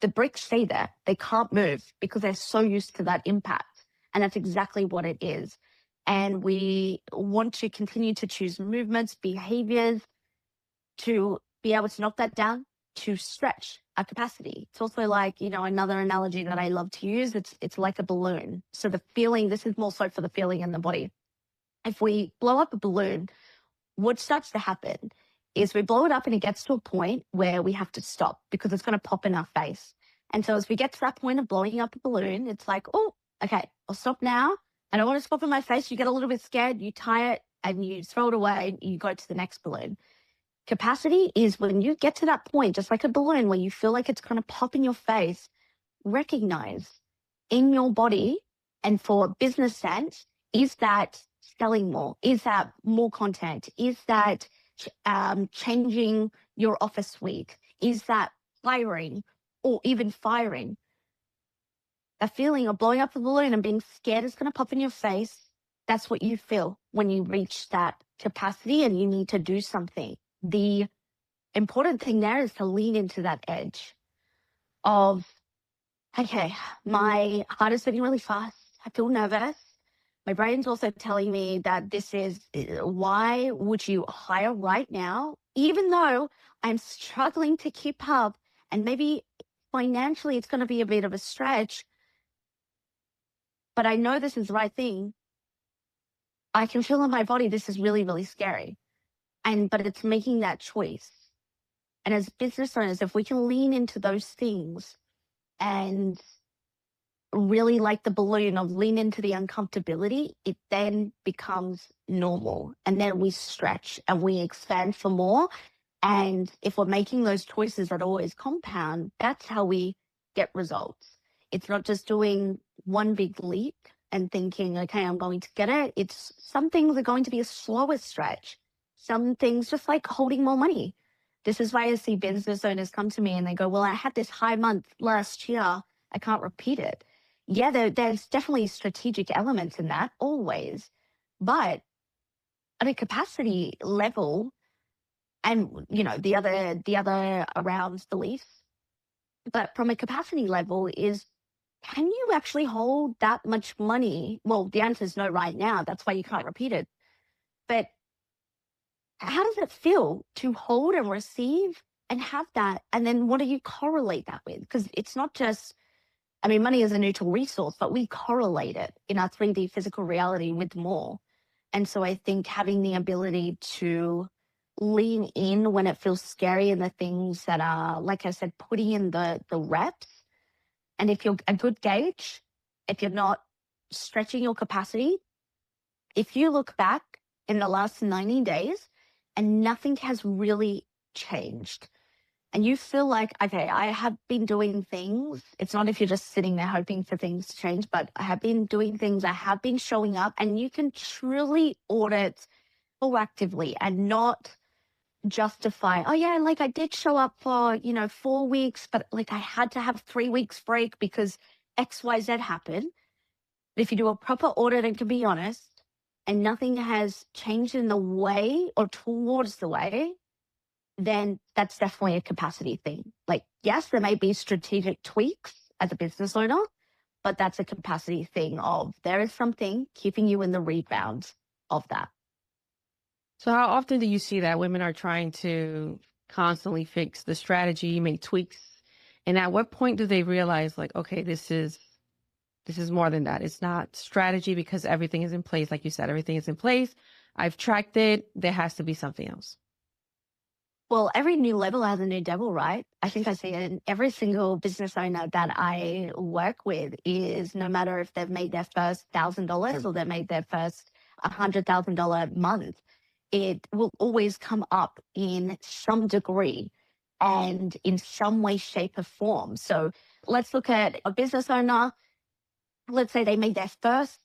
the bricks stay there. They can't move because they're so used to that impact. And that's exactly what it is. And we want to continue to choose movements, behaviors to be able to knock that down, to stretch our capacity. It's also like, another analogy that I love to use, it's like a balloon. So the feeling, this is more so for the feeling in the body. If we blow up a balloon, what starts to happen is we blow it up and it gets to a point where we have to stop because it's going to pop in our face. And so as we get to that point of blowing up a balloon, it's like, oh, okay, I'll stop now. I don't want to pop in my face. You get a little bit scared, you tie it and you throw it away and you go to the next balloon. Capacity is when you get to that point, just like a balloon, where you feel like it's going to pop in your face, recognize in your body and for business sense, is that selling more? Is that more content? Is that changing your office suite? Is that hiring or even firing? A feeling of blowing up the balloon and being scared it's going to pop in your face. That's what you feel when you reach that capacity and you need to do something. The important thing there is to lean into that edge of, okay, my heart is beating really fast. I feel nervous. My brain's also telling me that this is, why would you hire right now? Even though I'm struggling to keep up and maybe financially it's going to be a bit of a stretch, but I know this is the right thing. I can feel in my body, this is really, really scary. But it's making that choice. And as business owners, if we can lean into those things and really like the balloon of lean into the uncomfortability, it then becomes normal. And then we stretch and we expand for more. And if we're making those choices that always compound, that's how we get results. It's not just doing one big leap and thinking, okay, I'm going to get it. It's some things are going to be a slower stretch. Some things just like holding more money. This is why I see business owners come to me and they go, well, I had this high month last year. I can't repeat it. Yeah, there's definitely strategic elements in that always. But at a capacity level, and the other around beliefs, but from a capacity level is, can you actually hold that much money? Well, the answer is no right now. That's why you can't repeat it. But how does it feel to hold and receive and have that? And then what do you correlate that with? Because it's not just, money is a neutral resource, but we correlate it in our 3D physical reality with more. And so I think having the ability to lean in when it feels scary and the things that are, like I said, putting in the reps. And if you're a good gauge, if you're not stretching your capacity, if you look back in the last 90 days and nothing has really changed, and you feel like, okay, I have been doing things. It's not if you're just sitting there hoping for things to change, but I have been doing things. I have been showing up, and you can truly audit proactively and not justify, oh yeah, like I did show up for, 4 weeks, but like I had to have 3 weeks break because XYZ happened. But if you do a proper audit and can be honest, and nothing has changed in the way or towards the way, then that's definitely a capacity thing. Like, yes, there may be strategic tweaks as a business owner, but that's a capacity thing of there is something keeping you in the rebound of that. So how often do you see that women are trying to constantly fix the strategy, make tweaks? And at what point do they realize like, okay, this is more than that. It's not strategy because everything is in place. Like you said, everything is in place. I've tracked it. There has to be something else. Well, every new level has a new devil, right? I think I see it in every single business owner that I work with is no matter if they've made their first $1,000 or they made their first $100,000 month, it will always come up in some degree and in some way, shape, or form. So let's look at a business owner. Let's say they made their first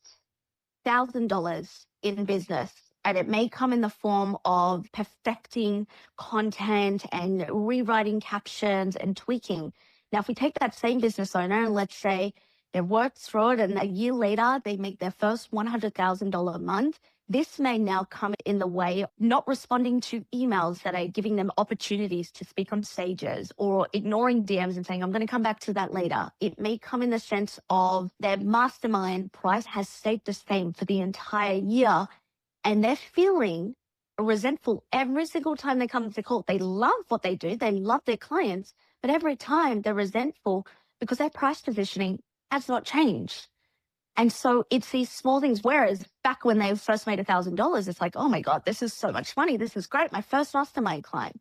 $1,000 in business. And it may come in the form of perfecting content and rewriting captions and tweaking. Now, if we take that same business owner and let's say they worked through it and a year later they make their first $100,000 a month, this may now come in the way of not responding to emails that are giving them opportunities to speak on stages or ignoring DMs and saying, I'm going to come back to that later. It may come in the sense of their mastermind price has stayed the same for the entire year and they're feeling resentful every single time they come to call. They love what they do. They love their clients, but every time they're resentful because their price positioning has not changed. And so it's these small things. Whereas back when they first made $1,000, it's like, oh my God, this is so much money. This is great. My first mastermind client.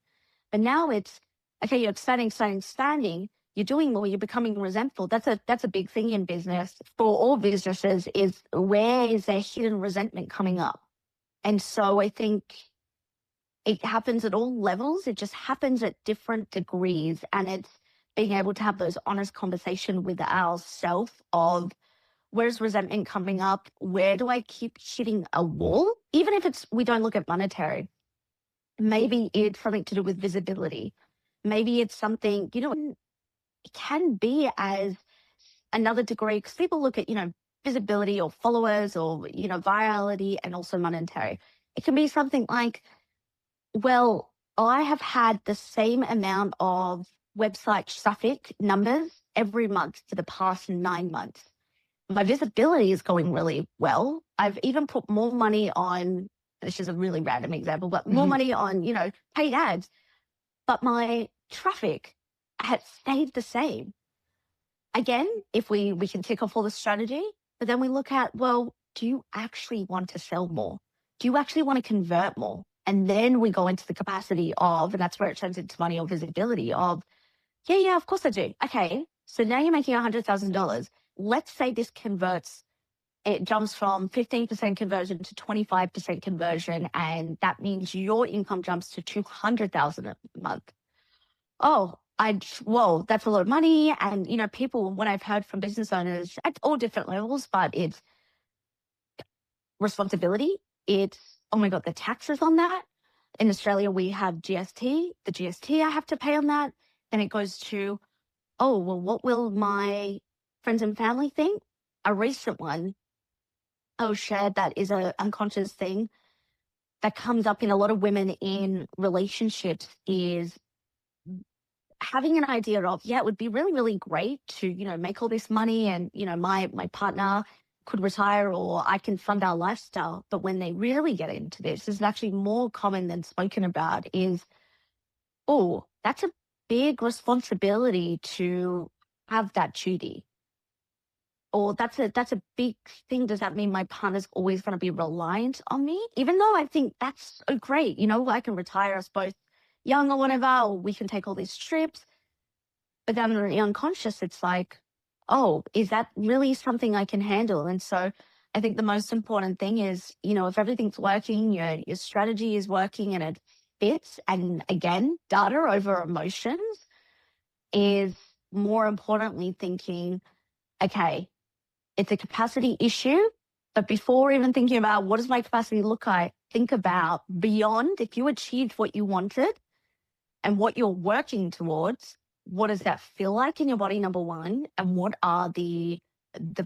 But now it's, okay, you're expanding. You're doing more. You're becoming resentful. That's a big thing in business for all businesses is where is their hidden resentment coming up? And so I think it happens at all levels. It just happens at different degrees. And it's being able to have those honest conversation with ourselves of where's resentment coming up? Where do I keep hitting a wall? Even if we don't look at monetary, maybe it's something to do with visibility. Maybe it's something, it can be as another degree because people look at, visibility or followers or, virality and also monetary. It can be something like, well, I have had the same amount of website traffic numbers every month for the past 9 months. My visibility is going really well. I've even put more money on, this is a really random example, but more money on, paid ads, but my traffic has stayed the same. Again, if we can tick off all the strategy, but then we look at, well, do you actually want to sell more? Do you actually want to convert more? And then we go into the capacity of, and that's where it turns into money or visibility of, yeah, of course I do. Okay, so now you're making $100,000. Let's say this converts, it jumps from 15% conversion to 25% conversion, and that means your income jumps to $200,000 a month. Oh, whoa, that's a lot of money. And, people, when I've heard from business owners at all different levels, but it's responsibility. It's, oh my God, the taxes on that. In Australia, we have GST, the GST I have to pay on that. Then it goes to, oh, well, what will my friends and family think? A recent one I'll share that is an unconscious thing that comes up in a lot of women in relationships is having an idea of, yeah, it would be really, really great to, make all this money and, my partner could retire or I can fund our lifestyle. But when they really get into this is actually more common than spoken about is, oh, that's a big responsibility to have that duty. Or that's a big thing. Does that mean my partner's always going to be reliant on me? Even though I think that's so great, I can retire us both young or whatever, or we can take all these trips. But then in the unconscious, it's like, oh, is that really something I can handle? And so I think the most important thing is, if everything's working, your strategy is working and it fits, and again, data over emotions is more importantly thinking, okay, it's a capacity issue, but before even thinking about what does my capacity look like, think about beyond, if you achieved what you wanted and what you're working towards, what does that feel like in your body, number one? And what are the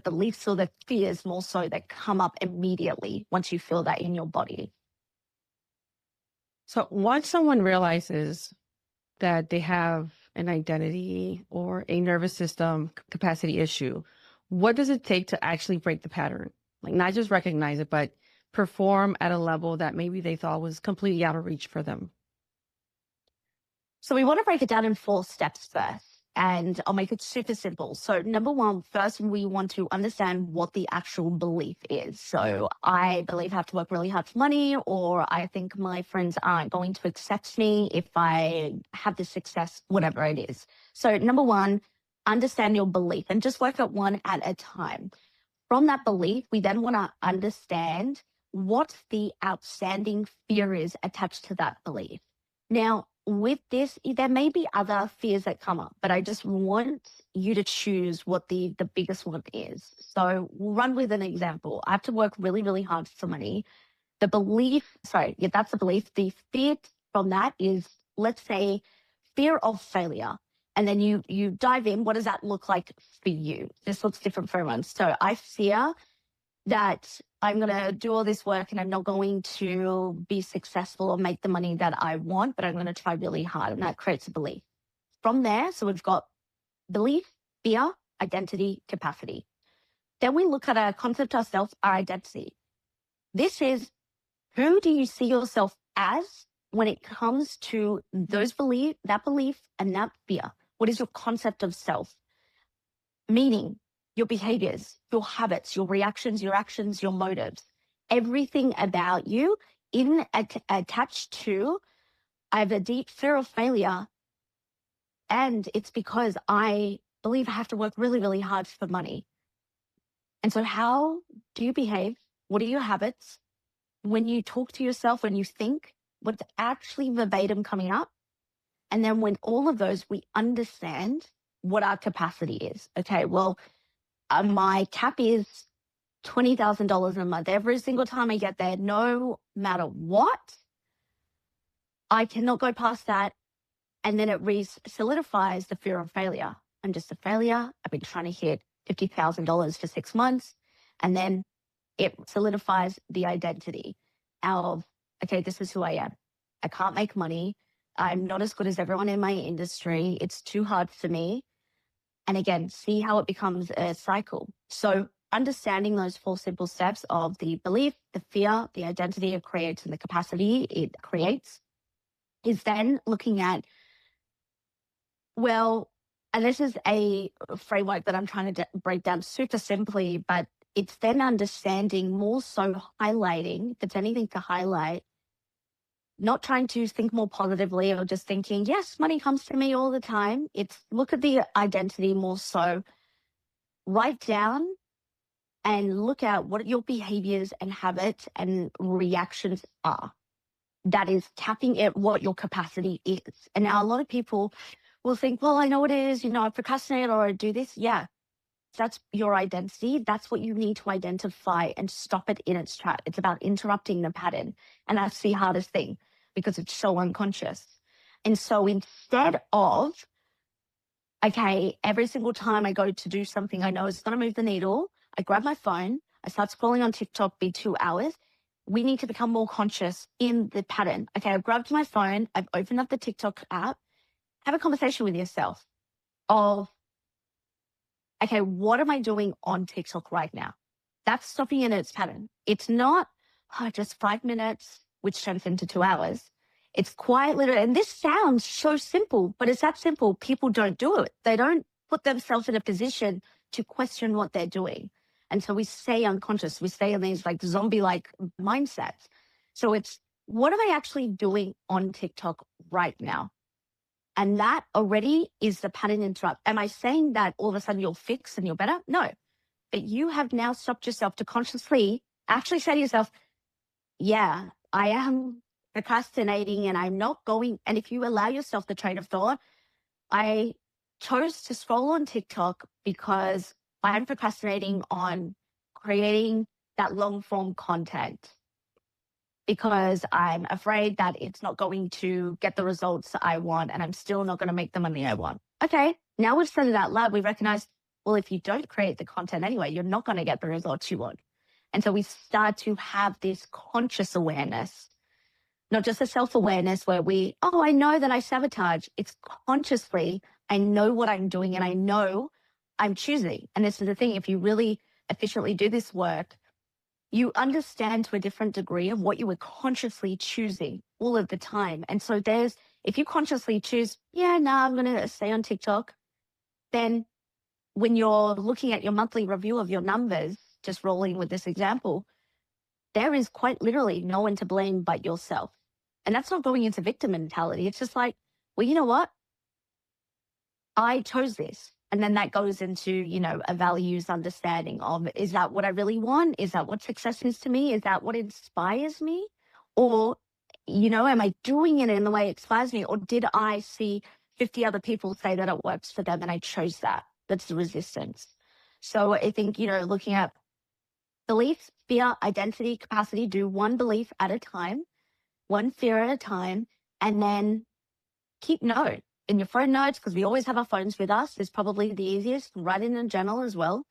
beliefs or the fears more so that come up immediately once you feel that in your body? So once someone realizes that they have an identity or a nervous system capacity issue, what does it take to actually break the pattern? Like not just recognize it, but perform at a level that maybe they thought was completely out of reach for them. So we want to break it down in 4 steps first. And I'll make it super simple. So number one, first, we want to understand what the actual belief is. So I believe I have to work really hard for money, or I think my friends aren't going to accept me if I have this success, whatever it is. So number one, understand your belief and just work at one at a time. From that belief, we then want to understand what the outstanding fear is attached to that belief. Now, with this, there may be other fears that come up, but I just want you to choose what the biggest one is. So we'll run with an example. I have to work really, really hard for money. The belief, sorry, yeah, that's the belief. The fear from that is, let's say, fear of failure. And then you dive in. What does that look like for you? This looks different for everyone. So I fear that I'm going to do all this work and I'm not going to be successful or make the money that I want, but I'm going to try really hard. And that creates a belief. From there, so we've got belief, fear, identity, capacity. Then we look at our concept ourselves, our identity. This is, who do you see yourself as when it comes to those belief and that fear? What is your concept of self? Meaning, your behaviors, your habits, your reactions, your actions, your motives, everything about you attached to, I have a deep fear of failure. And it's because I believe I have to work really, really hard for money. And so how do you behave? What are your habits? When you talk to yourself, when you think, what's actually verbatim coming up? And then when all of those, we understand what our capacity is. Okay, well, my cap is $20,000 a month. Every single time I get there, no matter what, I cannot go past that. And then it solidifies the fear of failure. I'm just a failure. I've been trying to hit $50,000 for 6 months. And then it solidifies the identity of, okay, this is who I am. I can't make money. I'm not as good as everyone in my industry. It's too hard for me. And again, see how it becomes a cycle. So understanding those 4 simple steps of the belief, the fear, the identity it creates, and the capacity it creates is then looking at, well, and this is a framework that I'm trying to break down super simply, but it's then understanding, more so highlighting, if it's anything to highlight, not trying to think more positively or just thinking, yes, money comes to me all the time. It's look at the identity more so, write down and look at what your behaviors and habits and reactions are. That is tapping at what your capacity is. And now a lot of people will think, well, I know what it is, I procrastinate or I do this. Yeah, that's your identity. That's what you need to identify and stop it in its track. It's about interrupting the pattern. And that's the hardest thing because it's so unconscious. And so instead of, okay, every single time I go to do something I know is going to move the needle, I grab my phone, I start scrolling on TikTok, be 2 hours. We need to become more conscious in the pattern. Okay, I've grabbed my phone, I've opened up the TikTok app, have a conversation with yourself of, okay, what am I doing on TikTok right now? That's stopping in its pattern. It's not just 5 minutes, which turns into 2 hours. It's quite literally, and this sounds so simple, but it's that simple. People don't do it. They don't put themselves in a position to question what they're doing. And so we stay unconscious. We stay in these like zombie-like mindsets. So it's, what am I actually doing on TikTok right now? And that already is the pattern interrupt. Am I saying that all of a sudden you'll fix and you're better? No. But you have now stopped yourself to consciously actually say to yourself, yeah, I am procrastinating and I'm not going. And if you allow yourself the train of thought, I chose to scroll on TikTok because I'm procrastinating on creating that long form content. because I'm afraid that it's not going to get the results I want and I'm still not going to make the money I want. Okay, now we've said it out loud. We recognize, well, if you don't create the content anyway, you're not going to get the results you want. And so we start to have this conscious awareness, not just a self-awareness where I know that I sabotage. It's consciously, I know what I'm doing and I know I'm choosing. And this is the thing, if you really efficiently do this work, you understand to a different degree of what you were consciously choosing all of the time. And so if you consciously choose, I'm going to stay on TikTok, then when you're looking at your monthly review of your numbers, just rolling with this example, there is quite literally no one to blame but yourself. And that's not going into victim mentality. It's just like, well, you know what? I chose this. And then that goes into, a values understanding of, is that what I really want? Is that what success is to me? Is that what inspires me? Or, am I doing it in the way it inspires me? Or did I see 50 other people say that it works for them and I chose that? That's the resistance. So I think, looking at beliefs, fear, identity, capacity, do one belief at a time, one fear at a time, and then keep note in your phone notes, because we always have our phones with us, is probably the easiest. Write in a journal as well.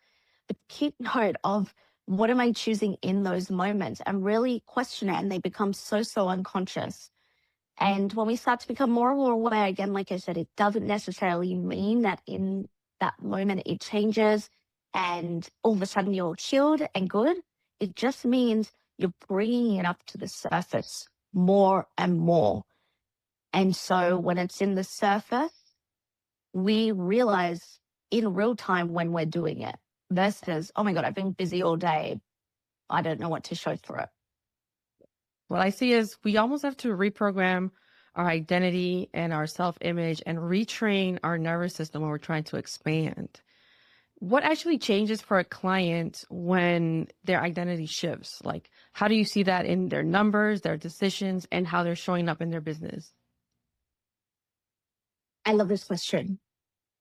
But keep note of, what am I choosing in those moments, and really question it. And they become so, so unconscious. And when we start to become more and more aware, again, like I said, it doesn't necessarily mean that in that moment it changes and all of a sudden you're chilled and good. It just means you're bringing it up to the surface more and more. And so when it's in the surface, we realize in real time when we're doing it, versus, oh my God, I've been busy all day, I don't know what to show for it. What I see is we almost have to reprogram our identity and our self-image and retrain our nervous system when we're trying to expand. What actually changes for a client when their identity shifts? Like, how do you see that in their numbers, their decisions, and how they're showing up in their business? I love this question.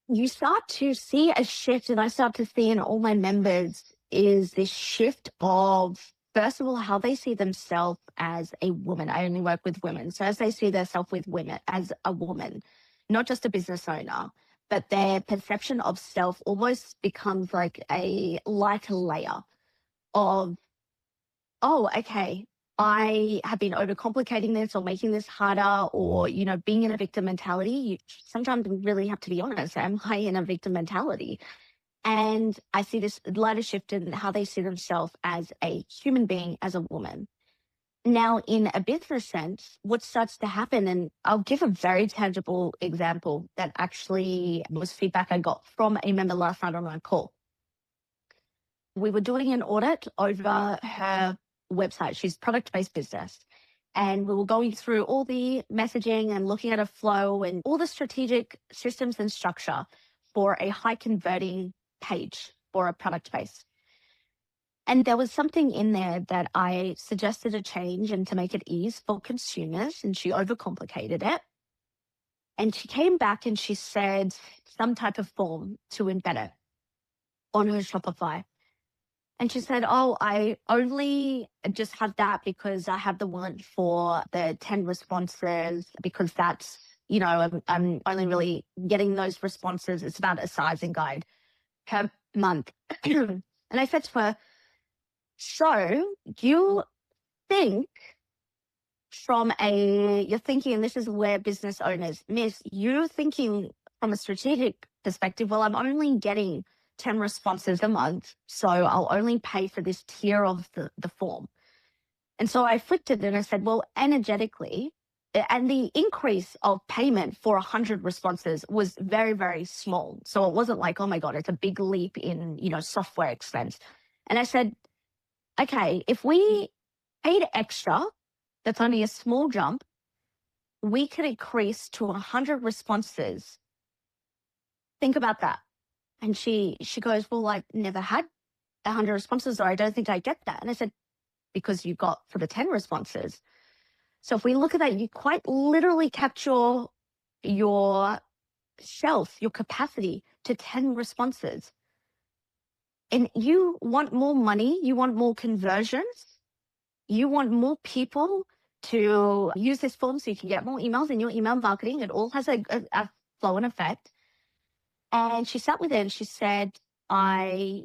You start to see a shift, and I start to see in all my members is this shift of, first of all, how they see themselves as a woman. I only work with women. So as they see themselves with women as a woman, not just a business owner, but their perception of self almost becomes like a lighter layer of, oh, okay, I have been overcomplicating this or making this harder, or, being in a victim mentality. You sometimes really have to be honest. Am I in a victim mentality? And I see this lighter shift in how they see themselves as a human being, as a woman. Now, in a business sense, what starts to happen, and I'll give a very tangible example that actually was feedback I got from a member last night on my call. We were doing an audit over her website. She's product-based business. And we were going through all the messaging and looking at a flow and all the strategic systems and structure for a high converting page for a product base. And there was something in there that I suggested a change and to make it easy for consumers, and she overcomplicated it. And she came back and she said some type of form to embed it on her Shopify. And she said, oh, I only just had that because I have the one for the 10 responses, because that's, I'm only really getting those responses. It's about a sizing guide per month. And I said to her, so you think you're thinking, and this is where business owners miss, you're thinking from a strategic perspective, well, I'm only getting 10 responses a month, so I'll only pay for this tier of the form. And so I flipped it and I said, well, energetically, and the increase of payment for 100 responses was very, very small. So it wasn't like, oh my God, it's a big leap in, software expense. And I said, okay, if we paid extra, that's only a small jump, we could increase to 100 responses. Think about that. And she goes, well, I've never had 100 responses, or I don't think I get that. And I said, because you got for the 10 responses. So if we look at that, you quite literally capture your shelf, your capacity to 10 responses. And you want more money, you want more conversions, you want more people to use this form so you can get more emails in your email marketing. It all has a flow and effect. And she sat with it and she said, I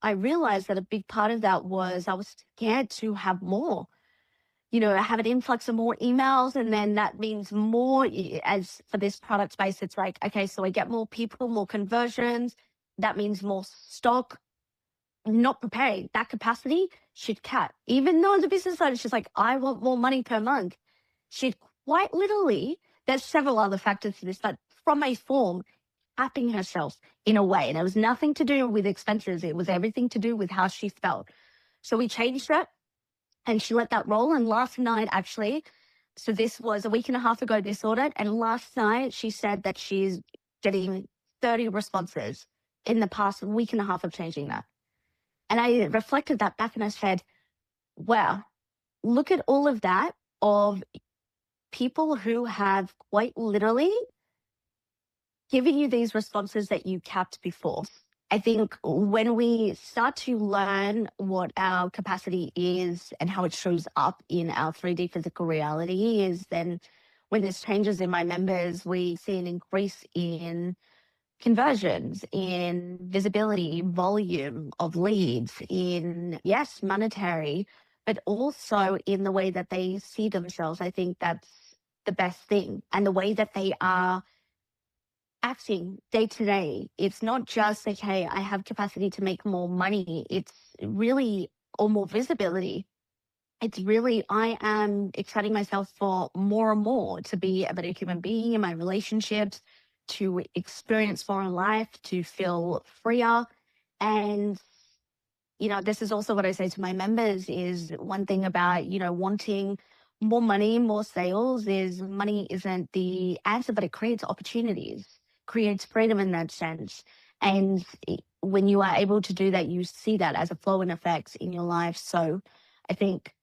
realized that a big part of that was I was scared to have more, have an influx of more emails. And then that means more as for this product space. It's like, okay, so I get more people, more conversions. That means more stock. I'm not preparing that capacity. She'd cut, even though the business owner, she's like, I want more money per month. She'd quite literally, there's several other factors to this, but from a form, capping herself in a way. And it was nothing to do with expenses. It was everything to do with how she felt. So we changed it and she let that roll. And last night, actually, so this was a week and a half ago, this audit. And last night she said that she's getting 30 responses in the past week and a half of changing that. And I reflected that back and I said, wow, look at all of that of people who have quite literally given you these responses that you capped before. I think when we start to learn what our capacity is and how it shows up in our 3D physical reality is then when there's changes in my members, we see an increase in conversions, in visibility, volume of leads, in, yes, monetary, but also in the way that they see themselves. I think that's the best thing. And the way that they are acting day to day. It's not just, okay, I have capacity to make more money. It's really, or more visibility. It's really, I am exciting myself for more and more to be a better human being in my relationships, to experience more in life, to feel freer. And, this is also what I say to my members is one thing about, wanting more money, more sales is money isn't the answer, but it creates opportunities, creates freedom in that sense. And when you are able to do that, you see that as a flow and effect in your life. So I think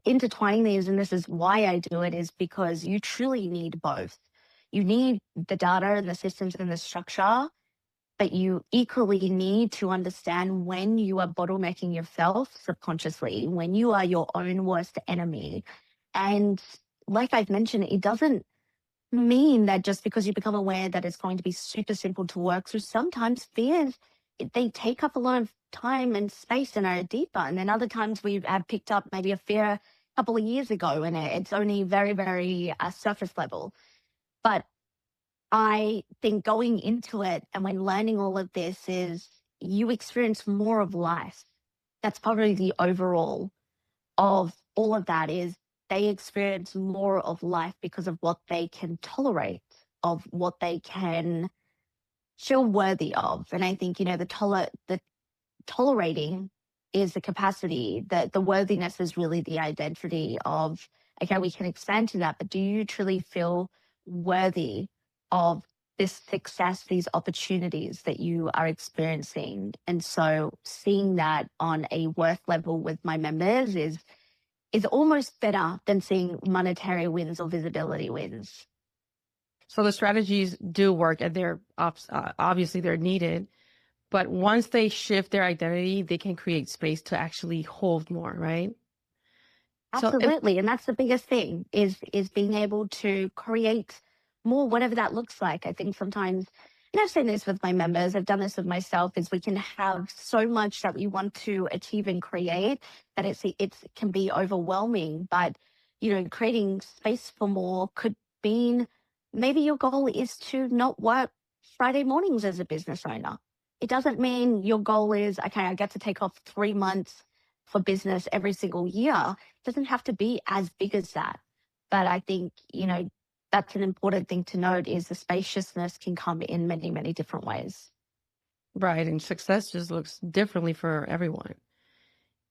intertwining these, and this is why I do it, is because you truly need both. You need the data and the systems and the structure, but you equally need to understand when you are bottlenecking yourself subconsciously, when you are your own worst enemy. And like I've mentioned, it doesn't mean that just because you become aware that it's going to be super simple to work through. Sometimes fears, they take up a lot of time and space and are deeper. And then other times we have picked up maybe a fear a couple of years ago and it's only very, very surface level. But I think going into it and when learning all of this is you experience more of life. That's probably the overall of all of that is they experience more of life because of what they can tolerate, of what they can feel worthy of. And I think, the tolerating is the capacity, that the worthiness is really the identity of, okay, we can expand to that, but do you truly feel worthy of this success, these opportunities that you are experiencing? And so seeing that on a worth level with my members is almost better than seeing monetary wins or visibility wins. So the strategies do work and they're obviously they're needed. But once they shift their identity, they can create space to actually hold more, right? Absolutely. And that's the biggest thing is being able to create more, whatever that looks like. I think sometimes, and I've seen this with my members, I've done this with myself, is we can have so much that we want to achieve and create that it can be overwhelming. But, creating space for more could mean maybe your goal is to not work Friday mornings as a business owner. It doesn't mean your goal is, okay, I get to take off 3 months for business every single year. It doesn't have to be as big as that. But I think, that's an important thing to note is the spaciousness can come in many, many different ways. Right. And success just looks differently for everyone.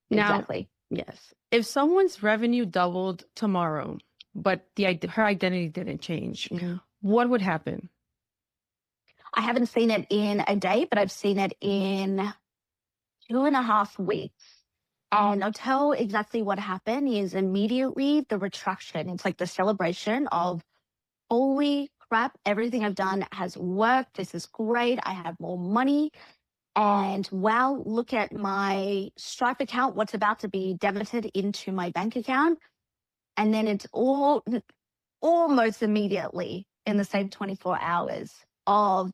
Now, Exactly. Yes. if someone's revenue doubled tomorrow, but her identity didn't change, what would happen? I haven't seen it in a day, but I've seen it in 2.5 weeks. And I'll tell exactly what happened is immediately the retraction. It's like the celebration of, holy crap, everything I've done has worked. This is great. I have more money. And wow, look at my Stripe account, what's about to be debited into my bank account. And then it's all almost immediately in the same 24 hours of,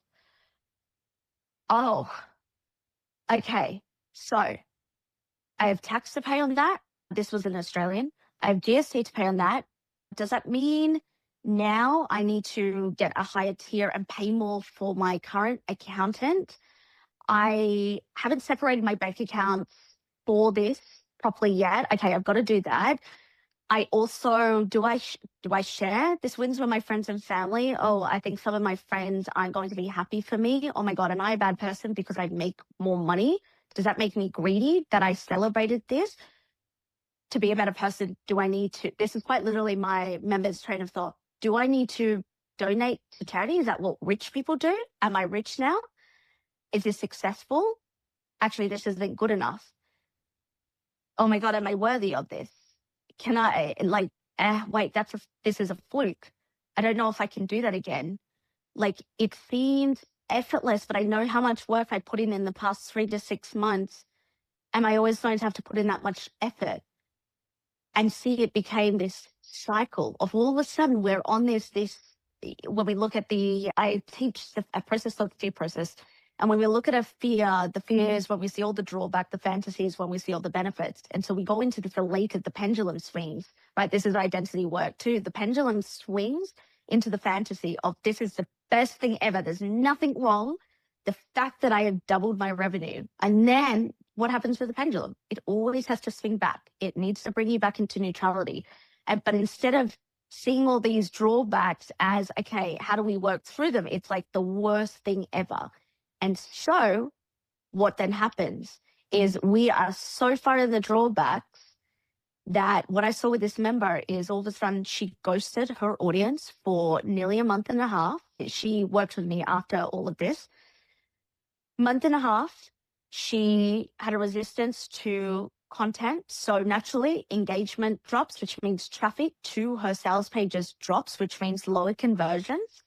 oh, okay, so I have tax to pay on that. This was an Australian. I have GST to pay on that. Does that mean now I need to get a higher tier and pay more for my current accountant? I haven't separated my bank accounts for this properly yet. Okay, I've got to do that. I also do I share this wins with my friends and family? Oh, I think some of my friends aren't going to be happy for me. Oh my God, am I a bad person because I make more money? Does that make me greedy that I celebrated this? To be a better person, do I need to? This is quite literally my members' train of thought. Do I need to donate to charity? Is that what rich people do? Am I rich now? Is this successful? Actually, this isn't good enough. Oh my God, am I worthy of this? Can I, like, wait, this is a fluke. I don't know if I can do that again. Like, it seems effortless, but I know how much work I put in the past 3 to 6 months. Am I always going to have to put in that much effort? And see, it became this cycle of all of a sudden we're on this, when we look at I teach a process called fear process. And when we look at a fear, the fear is when we see all the drawback, the fantasy is when we see all the benefits. And so we go into this related, the pendulum swings, right? This is identity work too. The pendulum swings into the fantasy of this is the best thing ever. There's nothing wrong. The fact that I have doubled my revenue. And then what happens with the pendulum? It always has to swing back. It needs to bring you back into neutrality. But instead of seeing all these drawbacks as, okay, how do we work through them? It's like the worst thing ever. And so what then happens is we are so far in the drawbacks that what I saw with this member is all of a sudden she ghosted her audience for nearly a month and a half. She worked with me after all of this. Month and a half, she had a resistance to content. So naturally, engagement drops, which means traffic to her sales pages drops, which means lower conversions.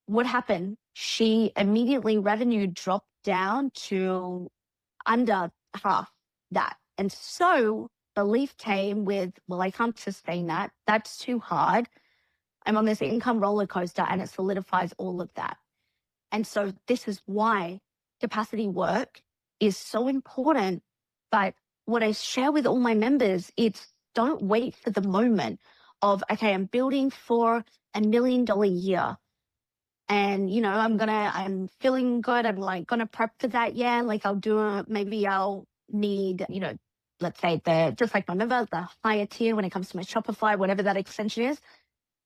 What happened? She immediately revenue dropped down to under half that. And so belief came with, well, I can't sustain that. That's too hard. I'm on this income roller coaster, and it solidifies all of that. And so this is why capacity work is so important. But what I share with all my members, it's don't wait for the moment of, okay, I'm building for $1 million year. And, I'm feeling good. I'm like going to prep for that. Yeah. Like maybe I'll need, let's say just like my member, the higher tier when it comes to my Shopify, whatever that extension is,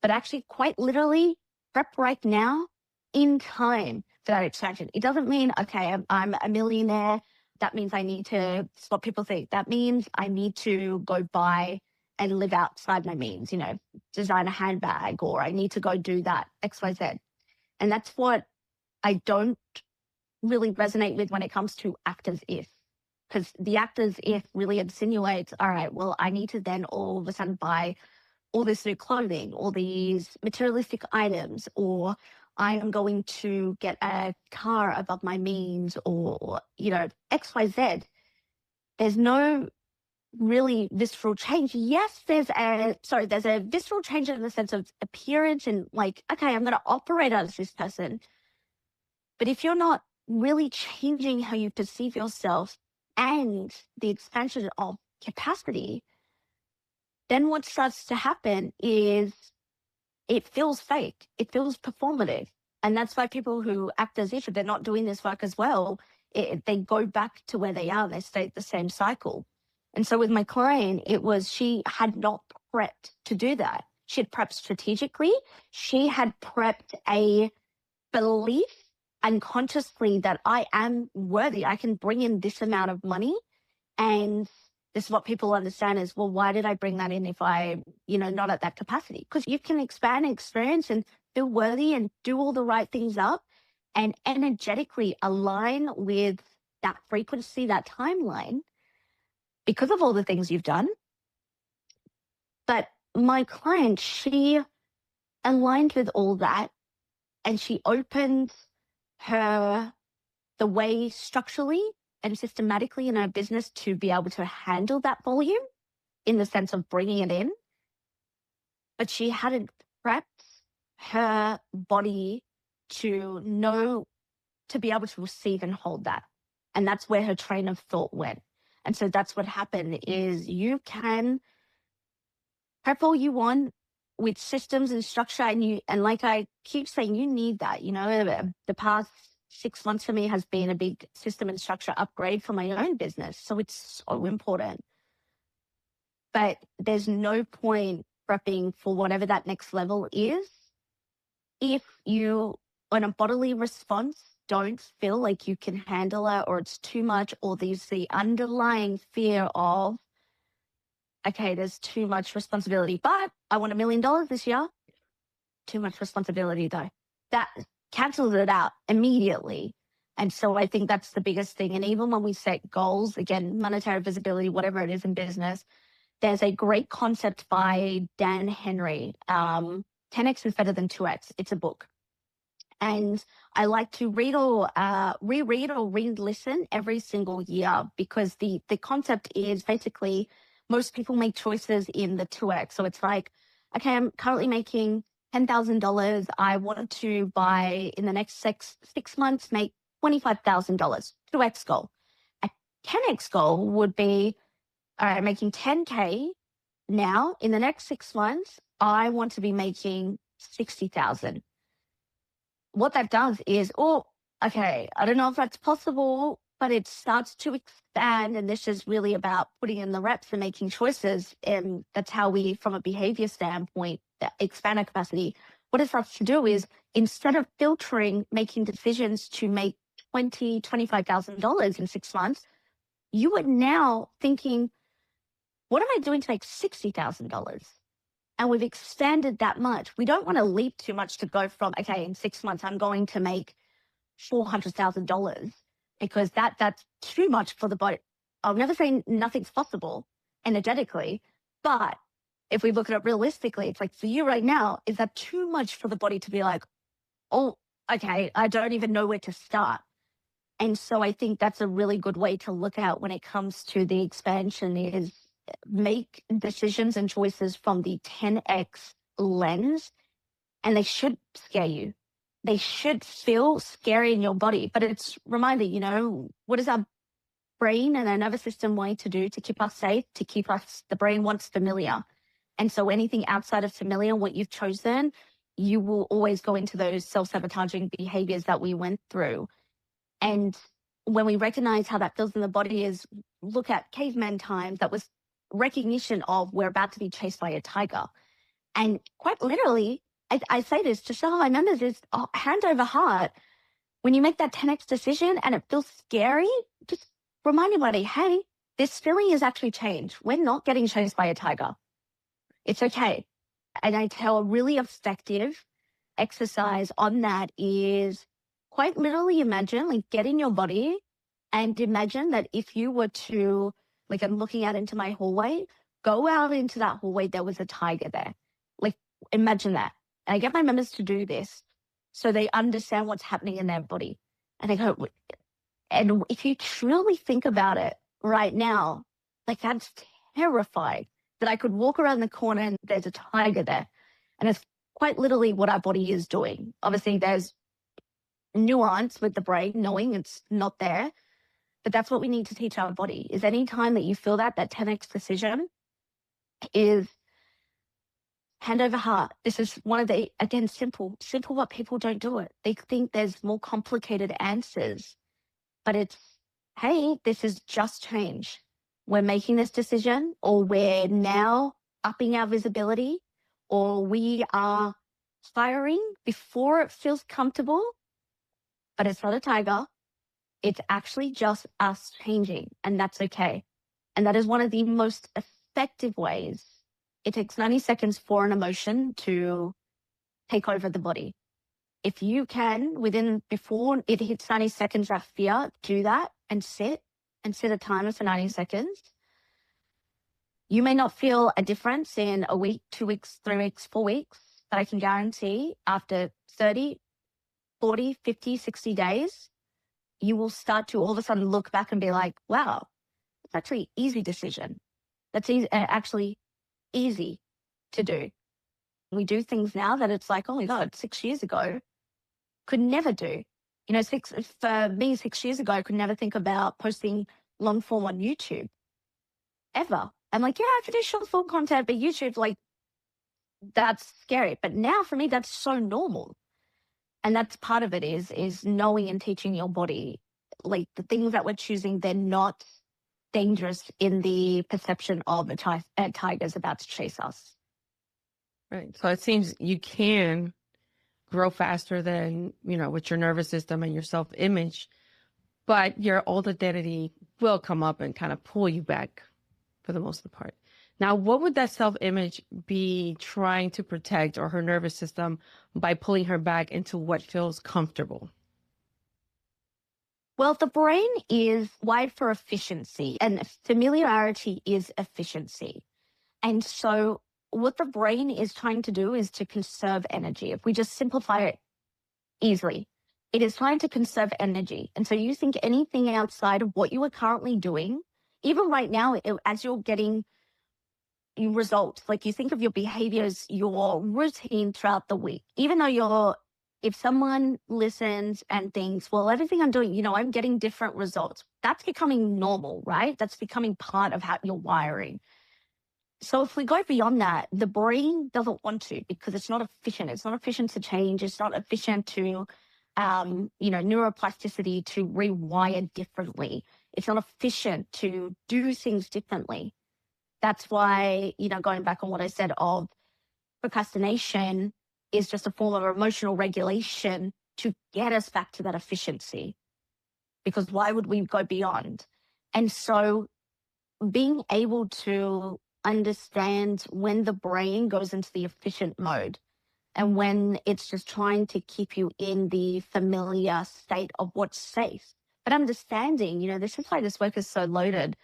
but actually quite literally prep right now in time for that expansion. It doesn't mean, okay, I'm a millionaire. That means I need to, it's what people think. That means I need to go buy and live outside my means, design a handbag, or I need to go do that, XYZ. And that's what I don't really resonate with when it comes to act as if. Because the act as if really insinuates, all right, well, I need to then all of a sudden buy all this new clothing, all these materialistic items, or I am going to get a car above my means, or, XYZ. There's no really visceral change. Yes, there's a visceral change in the sense of appearance and like, okay, I'm going to operate as this person. But if you're not really changing how you perceive yourself and the expansion of capacity, then what starts to happen is it feels fake. It feels performative. And that's why people who act as if they're not doing this work as well, they go back to where they are. They stay at the same cycle. And so with my client, she had not prepped to do that. She had prepped strategically. She had prepped a belief unconsciously that I am worthy. I can bring in this amount of money. And this is what people understand is, well, why did I bring that in if I, not at that capacity? Because you can expand and experience and feel worthy and do all the right things up and energetically align with that frequency, that timeline because of all the things you've done. But my client, she aligned with all that and she opened her the way structurally and systematically in her business to be able to handle that volume in the sense of bringing it in, but she hadn't prepped her body to know, to be able to receive and hold that. And that's where her train of thought went. And so that's what happened is you can prep all you want with systems and structure, and like I keep saying, you need that. The past 6 months for me has been a big system and structure upgrade for my own business. So it's so important. But there's no point prepping for whatever that next level is if you, on a bodily response, don't feel like you can handle it, or it's too much, or there's the underlying fear of, okay, there's too much responsibility, but I want $1 million this year. Too much responsibility though. That cancels it out immediately. And so I think that's the biggest thing. And even when we set goals, again, monetary visibility, whatever it is in business, there's a great concept by Dan Henry. 10x is better than 2x. It's a book. And I like to read or reread or re-listen every single year, because the concept is basically most people make choices in the 2x. So it's like, okay, I'm currently making $10,000. I wanted to in the next six months, make $25,000, 2x goal. A 10x goal would be, all right, I'm making 10K now. In the next 6 months, I want to be making 60,000. What that does is, okay, I don't know if that's possible, but it starts to expand. And this is really about putting in the reps and making choices. And that's how we, from a behavior standpoint, expand our capacity. What it starts to do is, instead of filtering, making decisions to make $25,000 in 6 months, you are now thinking, what am I doing to make $60,000? And we've expanded that much. We don't want to leap too much to go from, okay, in 6 months, I'm going to make $400,000, because that's too much for the body. I'll never say nothing's possible energetically, but if we look at it realistically, it's like, for you right now, is that too much for the body to be like, oh, okay, I don't even know where to start. And so I think that's a really good way to look at when it comes to the expansion, is make decisions and choices from the 10x lens, and they should scare you. They should feel scary in your body, but it's reminder, what is our brain and our nervous system wanting to do to keep us safe, the brain wants familiar. And so anything outside of familiar, what you've chosen, you will always go into those self-sabotaging behaviors that we went through. And when we recognize how that feels in the body, is look at caveman times, that was recognition of, we're about to be chased by a tiger. And quite literally, I say this to show my members, is hand over heart. When you make that 10x decision and it feels scary, just remind everybody, hey, this feeling has actually changed. We're not getting chased by a tiger. It's okay. And I tell a really effective exercise on that is, quite literally imagine, like, get in your body and imagine that if you were to, like, I'm looking out into my hallway, go out into that hallway, there was a tiger there. Like, imagine that. And I get my members to do this so they understand what's happening in their body. And they go, and if you truly think about it right now, like, that's terrifying, that I could walk around the corner and there's a tiger there. And it's quite literally what our body is doing. Obviously, there's nuance with the brain knowing it's not there, but that's what we need to teach our body, is any time that you feel that 10x decision is hand over heart. This is one of the, again, simple, but people don't do it. They think there's more complicated answers, but it's, hey, this is just change. We're making this decision, or we're now upping our visibility, or we are firing before it feels comfortable, but it's not a tiger. It's actually just us changing, and that's okay. And that is one of the most effective ways. It takes 90 seconds for an emotion to take over the body. If you can, before it hits 90 seconds of fear, do that and set a timer for 90 seconds. You may not feel a difference in a week, 2 weeks, 3 weeks, 4 weeks, but I can guarantee after 30, 40, 50, 60 days, you will start to all of a sudden look back and be like, wow, it's actually an easy decision. That's actually easy to do. We do things now that it's like, oh my God, 6 years ago, could never do. You know, for me, 6 years ago, I could never think about posting long form on YouTube ever. I'm like, yeah, I could do short form content, but YouTube, like, that's scary. But now for me, that's so normal. And that's part of it is knowing and teaching your body, like the things that we're choosing, they're not dangerous in the perception of a tiger's about to chase us. Right. So it seems you can grow faster than, with your nervous system and your self-image, but your old identity will come up and kind of pull you back for the most of the part. Now, what would that self-image be trying to protect, or her nervous system, by pulling her back into what feels comfortable? Well, the brain is wired for efficiency, and familiarity is efficiency. And so what the brain is trying to do is to conserve energy. If we just simplify it easily, it is trying to conserve energy. And so you think anything outside of what you are currently doing, even right now, as you're getting results, like you think of your behaviors, your routine throughout the week, even though if someone listens and thinks, well, everything I'm doing, I'm getting different results, that's becoming normal, right? That's becoming part of how you're wiring. So if we go beyond that, the brain doesn't want to, because it's not efficient. It's not efficient to change. It's not efficient to, neuroplasticity, to rewire differently. It's not efficient to do things differently. That's why, going back on what I said of procrastination is just a form of emotional regulation to get us back to that efficiency. Because why would we go beyond? And so being able to understand when the brain goes into the efficient mode and when it's just trying to keep you in the familiar state of what's safe. But understanding, this is why this work is so loaded.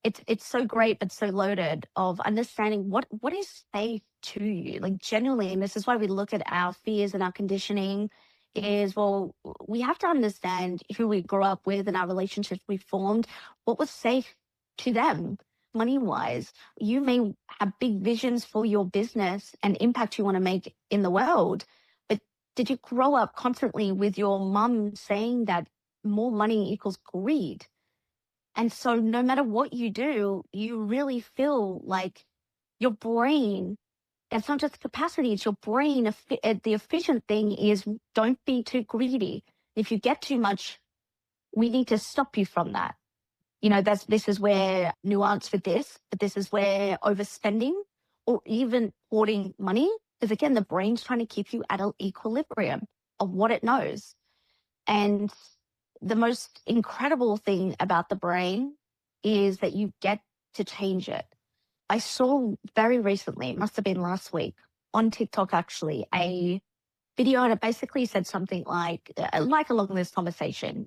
It's so great, but so loaded, of understanding what is safe to you, like genuinely. And this is why we look at our fears and our conditioning is, well, we have to understand who we grew up with and our relationships we formed, what was safe to them. Money wise, you may have big visions for your business and impact you want to make in the world. But did you grow up constantly with your mum saying that more money equals greed? And so no matter what you do, you really feel like your brain, it's not just capacity, it's your brain. The efficient thing is, don't be too greedy. If you get too much, we need to stop you from that. This is where nuance with this, but this is where overspending or even hoarding money is, again, the brain's trying to keep you at an equilibrium of what it knows. And the most incredible thing about the brain is that you get to change it. I saw very recently, it must have been last week, on TikTok actually, a video, and it basically said something like along this conversation,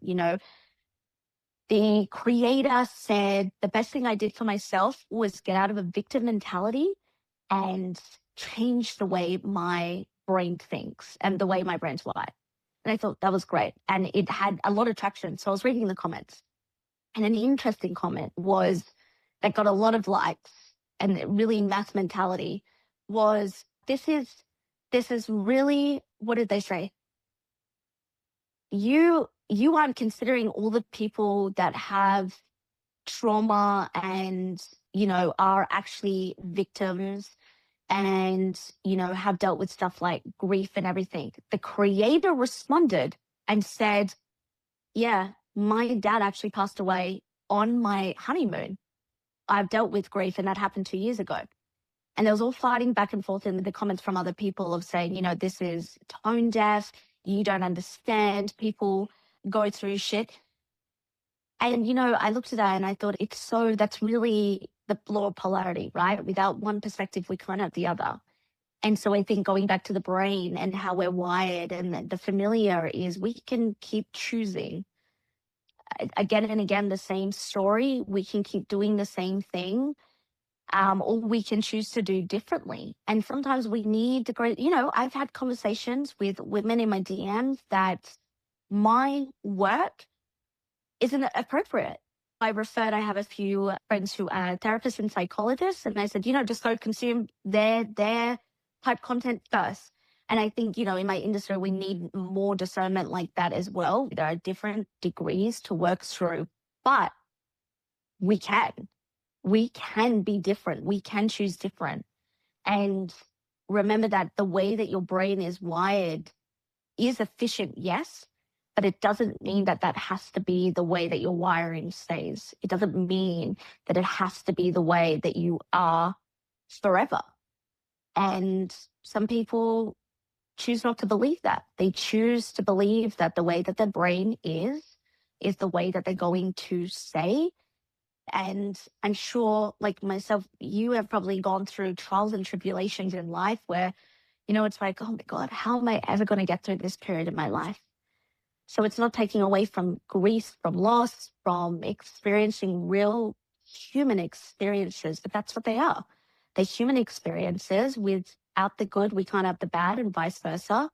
the creator said, the best thing I did for myself was get out of a victim mentality and change the way my brain thinks and the way my brain's wired. And I thought that was great. And it had a lot of traction. So I was reading the comments. And an interesting comment was that got a lot of likes and really mass mentality was, this is really, what did they say? You aren't considering all the people that have trauma and, are actually victims and, have dealt with stuff like grief and everything. The creator responded and said, yeah, my dad actually passed away on my honeymoon. I've dealt with grief, and that happened 2 years ago. And there was all fighting back and forth in the comments from other people of saying, this is tone deaf. You don't understand. People go through shit. And, I looked at that and I thought, that's really the law of polarity, right? Without one perspective, we can't have the other. And so I think going back to the brain and how we're wired and the familiar is, we can keep choosing again and again the same story. We can keep doing the same thing, or we can choose to do differently. And sometimes we need to grow. I've had conversations with women in my DMs that my work isn't appropriate. I have a few friends who are therapists and psychologists, and they said, just go consume their type content first. And I think, in my industry, we need more discernment like that as well. There are different degrees to work through, but we can. We can be different. We can choose different. And remember that the way that your brain is wired is efficient, yes, but it doesn't mean that that has to be the way that your wiring stays. It doesn't mean that it has to be the way that you are forever. And some people choose not to believe that. They choose to believe that the way that their brain is the way that they're going to stay. And I'm sure, like myself, you have probably gone through trials and tribulations in life where, it's like, oh my God, how am I ever going to get through this period of my life? So it's not taking away from grief, from loss, from experiencing real human experiences, but that's what they are. They're human experiences. Without the good, we can't have the bad, and vice versa.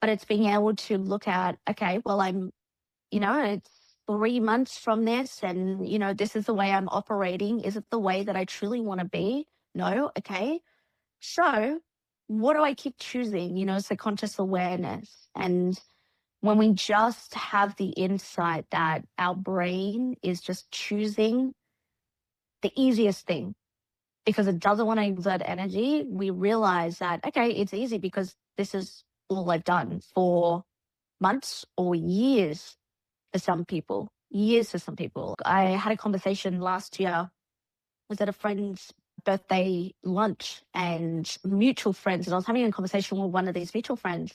But it's being able to look at, okay, well, it's 3 months from this, and, this is the way I'm operating. Is it the way that I truly want to be? No. Okay. So what do I keep choosing? It's a conscious awareness. And when we just have the insight that our brain is just choosing the easiest thing because it doesn't want to exert energy, we realize that, okay, it's easy because this is all I've done for months or years for some people. Years for some people. I had a conversation last year. I was at a friend's birthday lunch and mutual friends, and I was having a conversation with one of these mutual friends.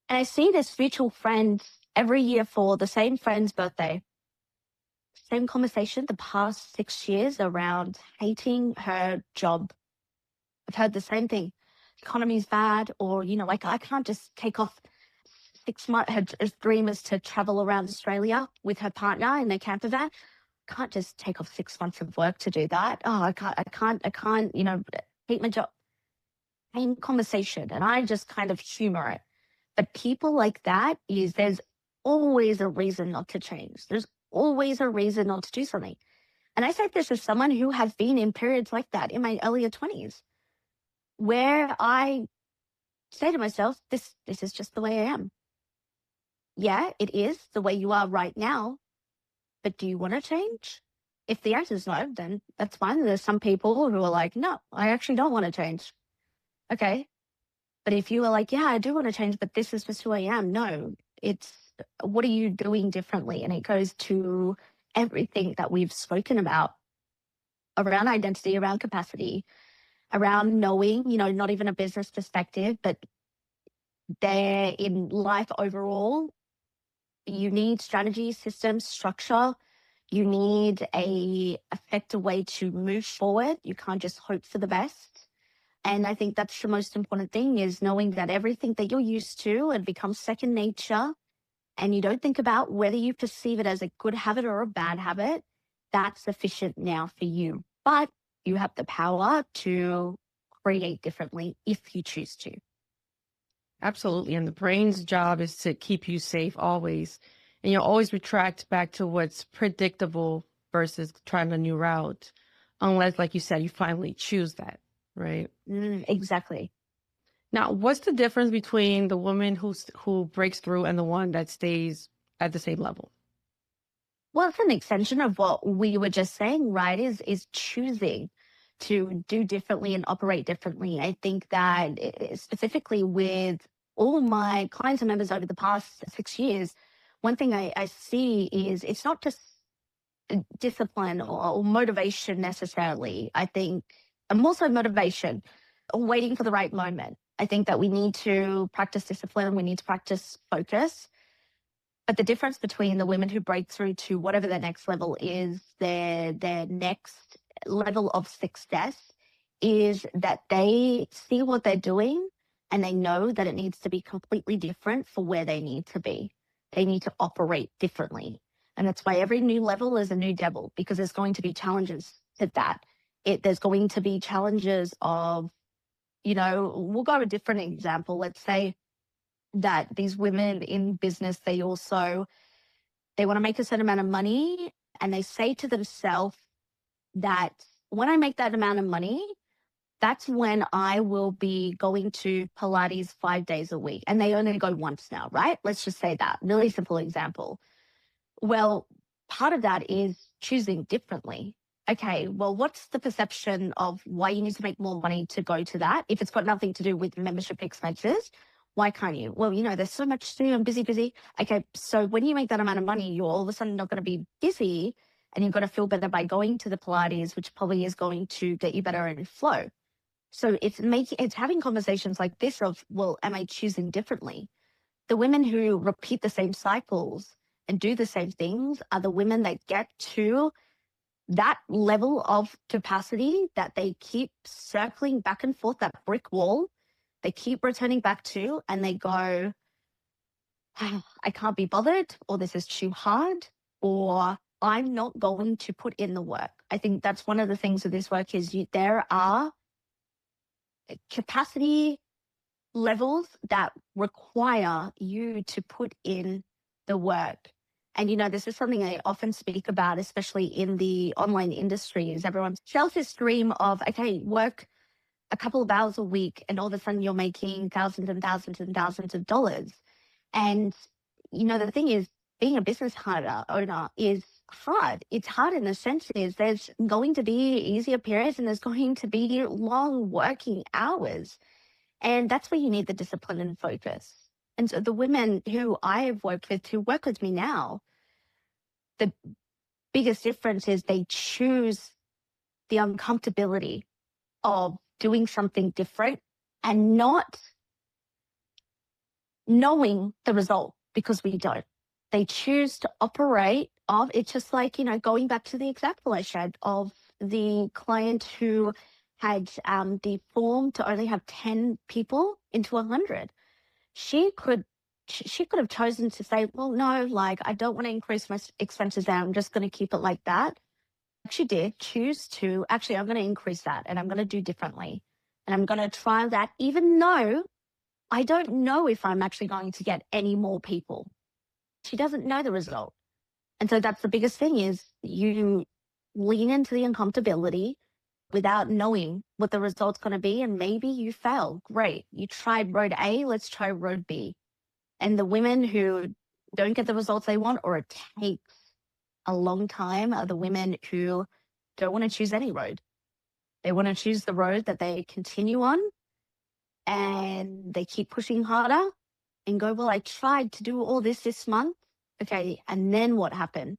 And I see this mutual friend every year for the same friend's birthday. Same conversation the past 6 years around hating her job. I've heard the same thing. Economy's bad, or, like I can't just take off 6 months. Her dream is to travel around Australia with her partner in a camper van. Can't just take off 6 months of work to do that. Oh, I can't, hate my job. Same conversation. And I just kind of humor it. But people like that there's always a reason not to change. There's always a reason not to do something. And I say this as someone who has been in periods like that in my earlier 20s, where I say to myself, this is just the way I am. Yeah, it is the way you are right now, but do you want to change? If the answer is no, then that's fine. There's some people who are like, no, I actually don't want to change. Okay. But if you are like, yeah, I do want to change, but this is just who I am. No, it's what are you doing differently? And it goes to everything that we've spoken about around identity, around capacity, around knowing, not even a business perspective, but there in life overall, you need strategy, systems, structure. You need a effective way to move forward. You can't just hope for the best. And I think that's the most important thing, is knowing that everything that you're used to, it becomes second nature, and you don't think about whether you perceive it as a good habit or a bad habit. That's sufficient now for you. But you have the power to create differently if you choose to. Absolutely. And the brain's job is to keep you safe always. And you'll always retract back to what's predictable versus trying a new route. Unless, like you said, you finally choose that, right? Exactly. Now, what's the difference between the woman who breaks through and the one that stays at the same level? Well, it's an extension of what we were just saying, right? Is choosing to do differently and operate differently. I think that specifically with all my clients and members over the past 6 years, one thing I see is it's not just discipline or motivation necessarily. I think, and more so motivation, waiting for the right moment. I think that we need to practice discipline. We need to practice focus. But the difference between the women who break through to whatever their next level is, their next level of success, is that they see what they're doing and they know that it needs to be completely different for where they need to be. They need to operate differently. And that's why every new level is a new devil, because there's going to be challenges to that. There's going to be challenges of, we'll go a different example. Let's say that these women in business, they also They want to make a certain amount of money, and they say to themselves that when I make that amount of money, that's when I will be going to Pilates 5 days a week. And they only go once now, right? Let's just say that. Really simple example. Well, part of that is choosing differently. Okay, well, what's the perception of why you need to make more money to go to that? If it's got nothing to do with membership expenses, why can't you? Well, there's so much to do. I'm busy, busy. Okay, so when you make that amount of money, you're all of a sudden not going to be busy, and you've got to feel better by going to the Pilates, which probably is going to get you better in flow. So it's having conversations like this of, well, am I choosing differently? The women who repeat the same cycles and do the same things are the women that get to that level of capacity that they keep circling back and forth, that brick wall, they keep returning back to, and they go, I can't be bothered, or this is too hard, or I'm not going to put in the work. I think that's one of the things of this work is there are capacity levels that require you to put in the work. And, this is something I often speak about, especially in the online industry, is everyone sells this dream of, okay, work a couple of hours a week and all of a sudden you're making thousands and thousands and thousands of dollars. And, the thing is, being a business owner is hard. It's hard in the sense is there's going to be easier periods and there's going to be long working hours. And that's where you need the discipline and focus. And so the women who I've worked with, who work with me now, the biggest difference is they choose the uncomfortability of doing something different and not knowing the result, because we don't. They choose to operate of it's just like, going back to the example I shared of the client who had the form to only have 10 people into 100. She could have chosen to say, well, no, I don't want to increase my expenses there. I'm just going to keep it like that. She did choose to, actually, I'm going to increase that and I'm going to do differently. And I'm going to try that, even though I don't know if I'm actually going to get any more people. She doesn't know the result. And so that's the biggest thing is you lean into the uncomfortability without knowing what the result's going to be. And maybe you fail. Great. You tried road A, let's try road B. And the women who don't get the results they want, or it takes a long time, are the women who don't want to choose any road. They want to choose the road that they continue on and they keep pushing harder and go, well, I tried to do all this month. Okay. And then what happened?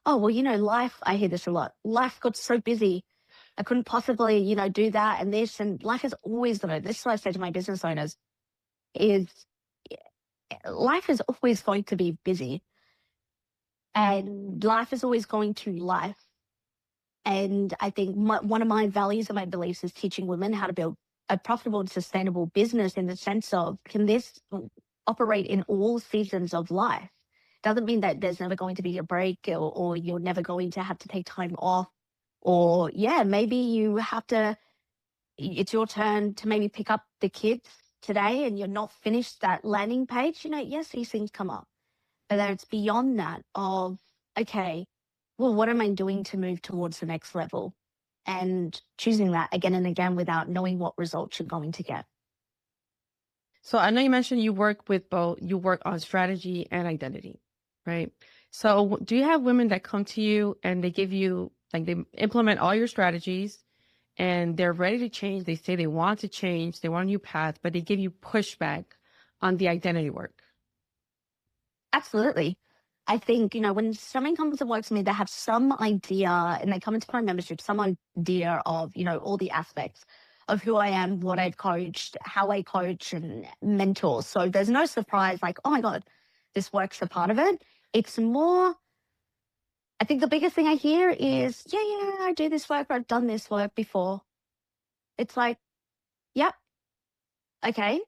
Oh, well, life, I hear this a lot. Life got so busy. I couldn't possibly, do that and this. And life is always going to, this is what I say to my business owners, is life is always going to be busy. And life is always going to life. And I think one of my values and my beliefs is teaching women how to build a profitable and sustainable business in the sense of, can this operate in all seasons of life? Doesn't mean that there's never going to be a break or you're never going to have to take time off. Or, maybe you have to, it's your turn to maybe pick up the kids today and you're not finished that landing page. Yes, these things come up. But then it's beyond that of, okay, well, what am I doing to move towards the next level? And choosing that again and again without knowing what results you're going to get. So I know you mentioned you work on strategy and identity, right? So do you have women that come to you and they give you, they implement all your strategies and they're ready to change? They say they want to change, they want a new path, but they give you pushback on the identity work? Absolutely. I think, when someone comes and works with me, they have some idea and they come into my membership, some idea of, all the aspects of who I am, what I've coached, how I coach and mentor. So there's no surprise like, oh my God, this work's a part of it. It's more, I think the biggest thing I hear is, yeah, I do this work, or I've done this work before. It's like, yep, okay,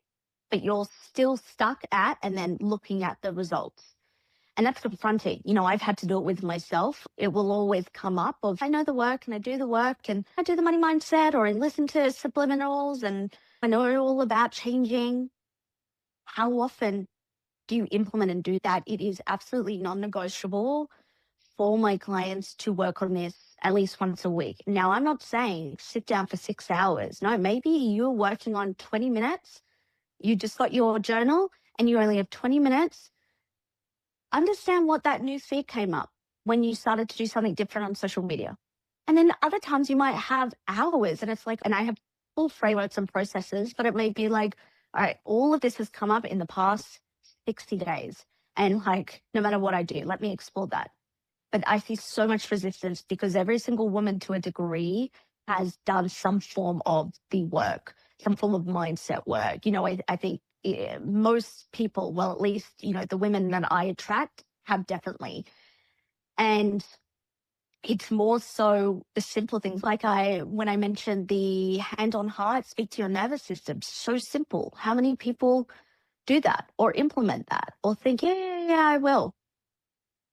but you're still stuck at and then looking at the results. And that's confronting. I've had to do it with myself. It will always come up of, I know the work and I do the work and I do the money mindset or I listen to subliminals and I know all about changing. How often after you implement and do that, it is absolutely non-negotiable for my clients to work on this at least once a week. Now, I'm not saying sit down for 6 hours. No, maybe you're working on 20 minutes. You just got your journal and you only have 20 minutes. Understand what that news feed came up when you started to do something different on social media. And then other times you might have hours and it's like, and I have full frameworks and processes, but it may be like, all right, all of this has come up in the past 60 days. And like, no matter what I do, let me explore that. But I see so much resistance because every single woman to a degree has done some form of the work, some form of mindset work. I think most people, well, at least, the women that I attract have definitely. And it's more so the simple things like when I mentioned the hand on heart, speak to your nervous system, so simple. How many people do that or implement that or think, yeah, I will.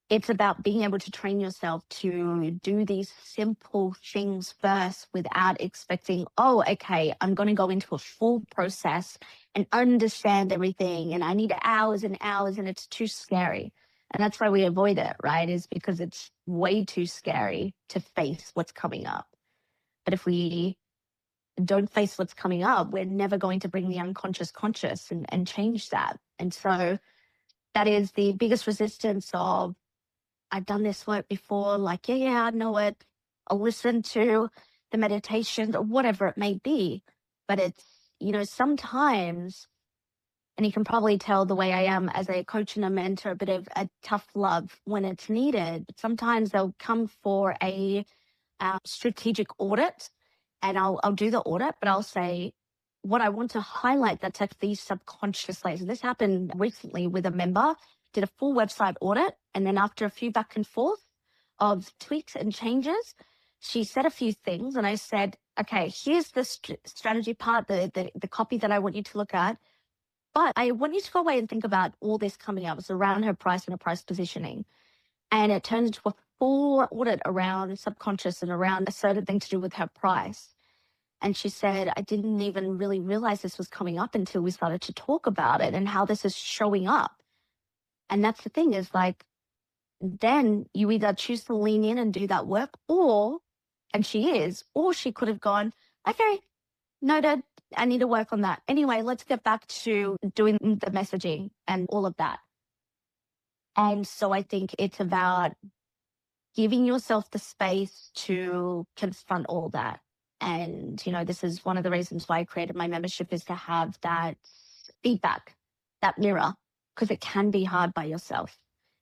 It's about being able to train yourself to do these simple things first without expecting, oh, okay, I'm going to go into a full process and understand everything. And I need hours and hours and it's too scary. And that's why we avoid it, right? Is because it's way too scary to face what's coming up. But if we don't face what's coming up, we're never going to bring the unconscious conscious and change that. And so that is the biggest resistance of, I've done this work before, like, yeah, I know it. I'll listen to the meditations or whatever it may be. But it's, sometimes, and you can probably tell the way I am as a coach and a mentor, a bit of a tough love when it's needed. But sometimes they'll come for a strategic audit and I'll do the audit, but I'll say, what I want to highlight that's like these subconscious layers. This happened recently with a member, did a full website audit. And then after a few back and forth of tweaks and changes, she said a few things. And I said, okay, here's the strategy part, the copy that I want you to look at. But I want you to go away and think about all this coming up. It's around her price and her price positioning. And it turned into a full audit around subconscious and around a certain thing to do with her price. And she said, I didn't even really realize this was coming up until we started to talk about it and how this is showing up. And that's the thing is like, then you either choose to lean in and do that work or she could have gone, okay, noted, I need to work on that. Anyway, let's get back to doing the messaging and all of that. And so I think it's about giving yourself the space to confront all that. And, this is one of the reasons why I created my membership is to have that feedback, that mirror, because it can be hard by yourself.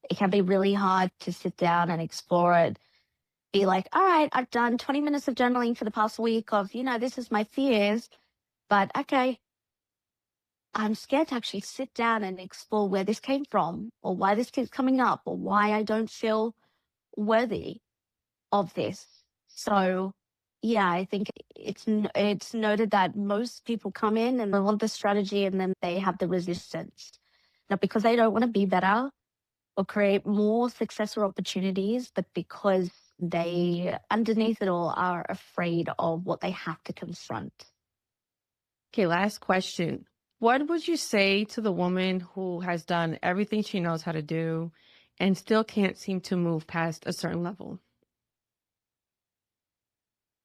It can be really hard to sit down and explore it. Be like, all right, I've done 20 minutes of journaling for the past week of, this is my fears, but okay, I'm scared to actually sit down and explore where this came from or why this keeps coming up or why I don't feel worthy of this. So yeah, I think it's noted that most people come in and they want the strategy and then they have the resistance. Not because they don't want to be better or create more success or opportunities, but because they, underneath it all, are afraid of what they have to confront. Okay, last question. What would you say to the woman who has done everything she knows how to do and still can't seem to move past a certain level?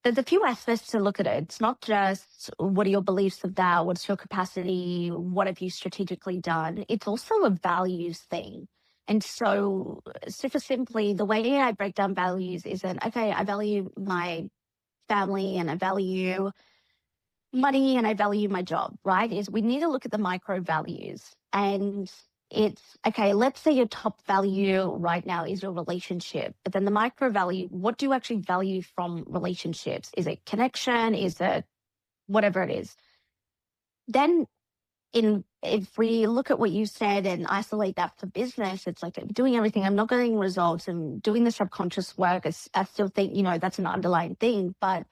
There's a few aspects to look at it. It's not just what are your beliefs of that? What's your capacity? What have you strategically done? It's also a values thing. And so super simply, the way I break down values isn't, okay, I value my family and I value money and I value my job, right? Is we need to look at the micro values. And it's, okay, let's say your top value right now is your relationship, but then the micro value, what do you actually value from relationships? Is it connection? Is it whatever it is? Then if we look at what you said and isolate that for business, it's like I'm doing everything. I'm not getting results and doing the subconscious work. I still think, that's an underlying thing, but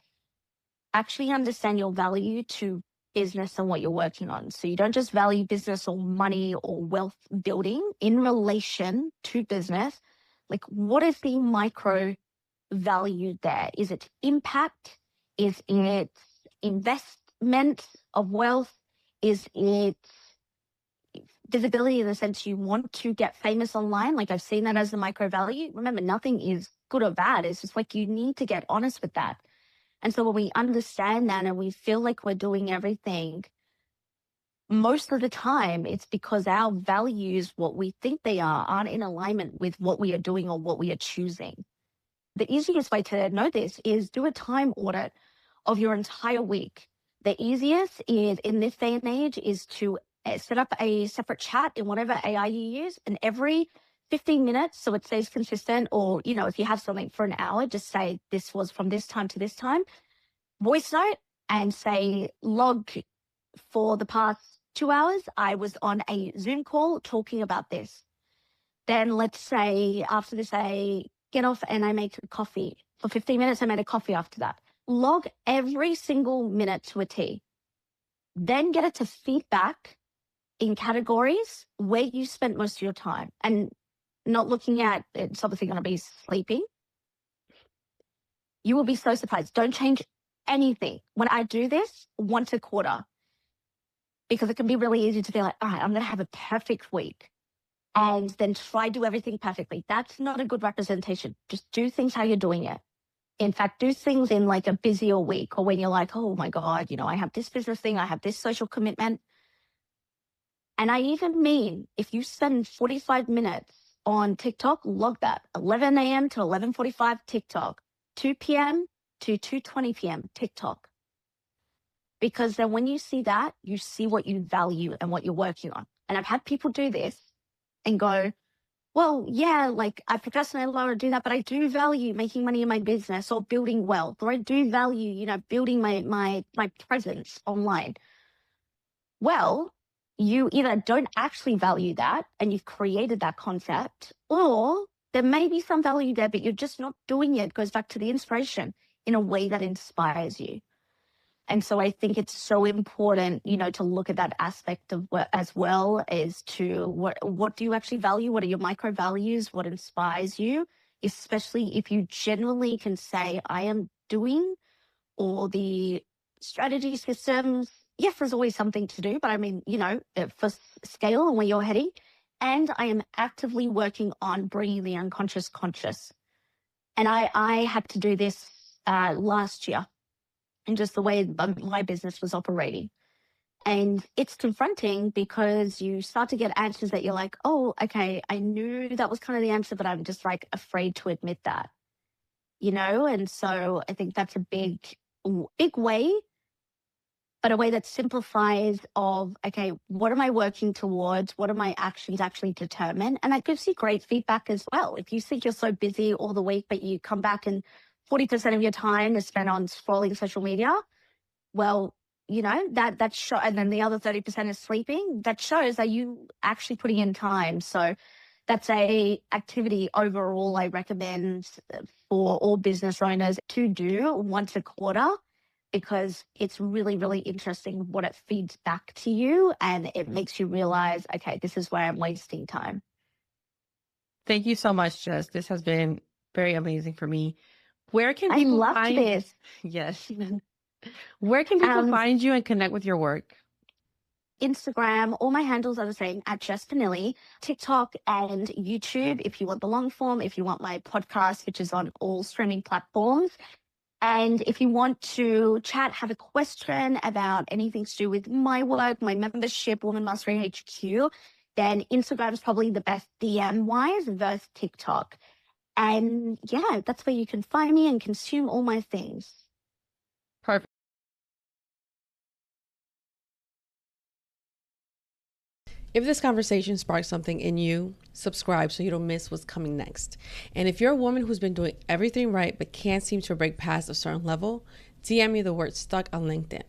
actually understand your value to business and what you're working on. So you don't just value business or money or wealth building in relation to business. Like, what is the micro value there? Is it impact? Is it investment of wealth? Is it visibility in the sense you want to get famous online. Like I've seen that as the micro value. Remember, nothing is good or bad. It's just like you need to get honest with that. And so when we understand that and we feel like we're doing everything, most of the time it's because our values, what we think they are, aren't in alignment with what we are doing or what we are choosing. The easiest way to know this is do a time audit of your entire week. The easiest is in this day and age is to set up a separate chat in whatever AI you use, and every 15 minutes, so it stays consistent, or, you know, if you have something for an hour, just say this was from this time to this time, voice note, and say log for the past 2 hours, I was on a Zoom call talking about this. Then let's say after this, I get off and I make coffee. For 15 minutes, I made a coffee after that. Log every single minute to a T. Then get it to feedback in categories where you spent most of your time, and not looking at it's obviously going to be sleeping. You will be so surprised. Don't change anything. When I do this once a quarter, because it can be really easy to be like, all right, I'm going to have a perfect week and then try do everything perfectly. That's not a good representation. Just do things how you're doing it. In fact, do things in like a busier week, or when you're like, oh my God, you know, I have this business thing, I have this social commitment. And I even mean if you spend 45 minutes on TikTok, log that. 11 a.m. to 11:45 TikTok, 2 p.m. to 2:20 p.m. TikTok. Because then when you see that, you see what you value and what you're working on. And I've had people do this and go, well, yeah, like I procrastinate a lot to do that, but I do value making money in my business or building wealth, or I do value, you know, building my presence online. Well, you either don't actually value that and you've created that concept, or there may be some value there, but you're just not doing it. It goes back to the inspiration in a way that inspires you. And so I think it's so important, you know, to look at that aspect of what, as well as to what do you actually value? What are your micro values? What inspires you? Especially if you genuinely can say, I am doing all the strategy systems. Yes, there's always something to do, but I mean, you know, for scale and where you're heading. And I am actively working on bringing the unconscious conscious. And I had to do this last year, and just the way my business was operating. And it's confronting because you start to get answers that you're like, oh, okay, I knew that was kind of the answer, but I'm just like afraid to admit that, you know? And so I think that's a big way, but a way that simplifies of, okay, what am I working towards? What are my actions actually determine? And that gives you great feedback as well. If you think you're so busy all the week, but you come back and 40% of your time is spent on scrolling social media, well, you know, that show, and then the other 30% is sleeping. That shows that you actually putting in time. So that's a activity overall I recommend for all business owners to do once a quarter, because it's really, really interesting what it feeds back to you, and it makes you realize, okay, this is where I'm wasting time. Thank you so much, Jess. This has been very amazing for me. Where can I people loved find this. Yes. Where can people find you and connect with your work? Instagram, all my handles are the same, at Jess Pinili, TikTok and YouTube if you want the long form, if you want my podcast, which is on all streaming platforms. And if you want to chat, have a question about anything to do with my work, my membership, Woman Mastery HQ, then Instagram is probably the best DM-wise versus TikTok. And yeah, that's where you can find me and consume all my things. Perfect. If this conversation sparks something in you, subscribe so you don't miss what's coming next. And if you're a woman who's been doing everything right but can't seem to break past a certain level, DM me the word stuck on LinkedIn.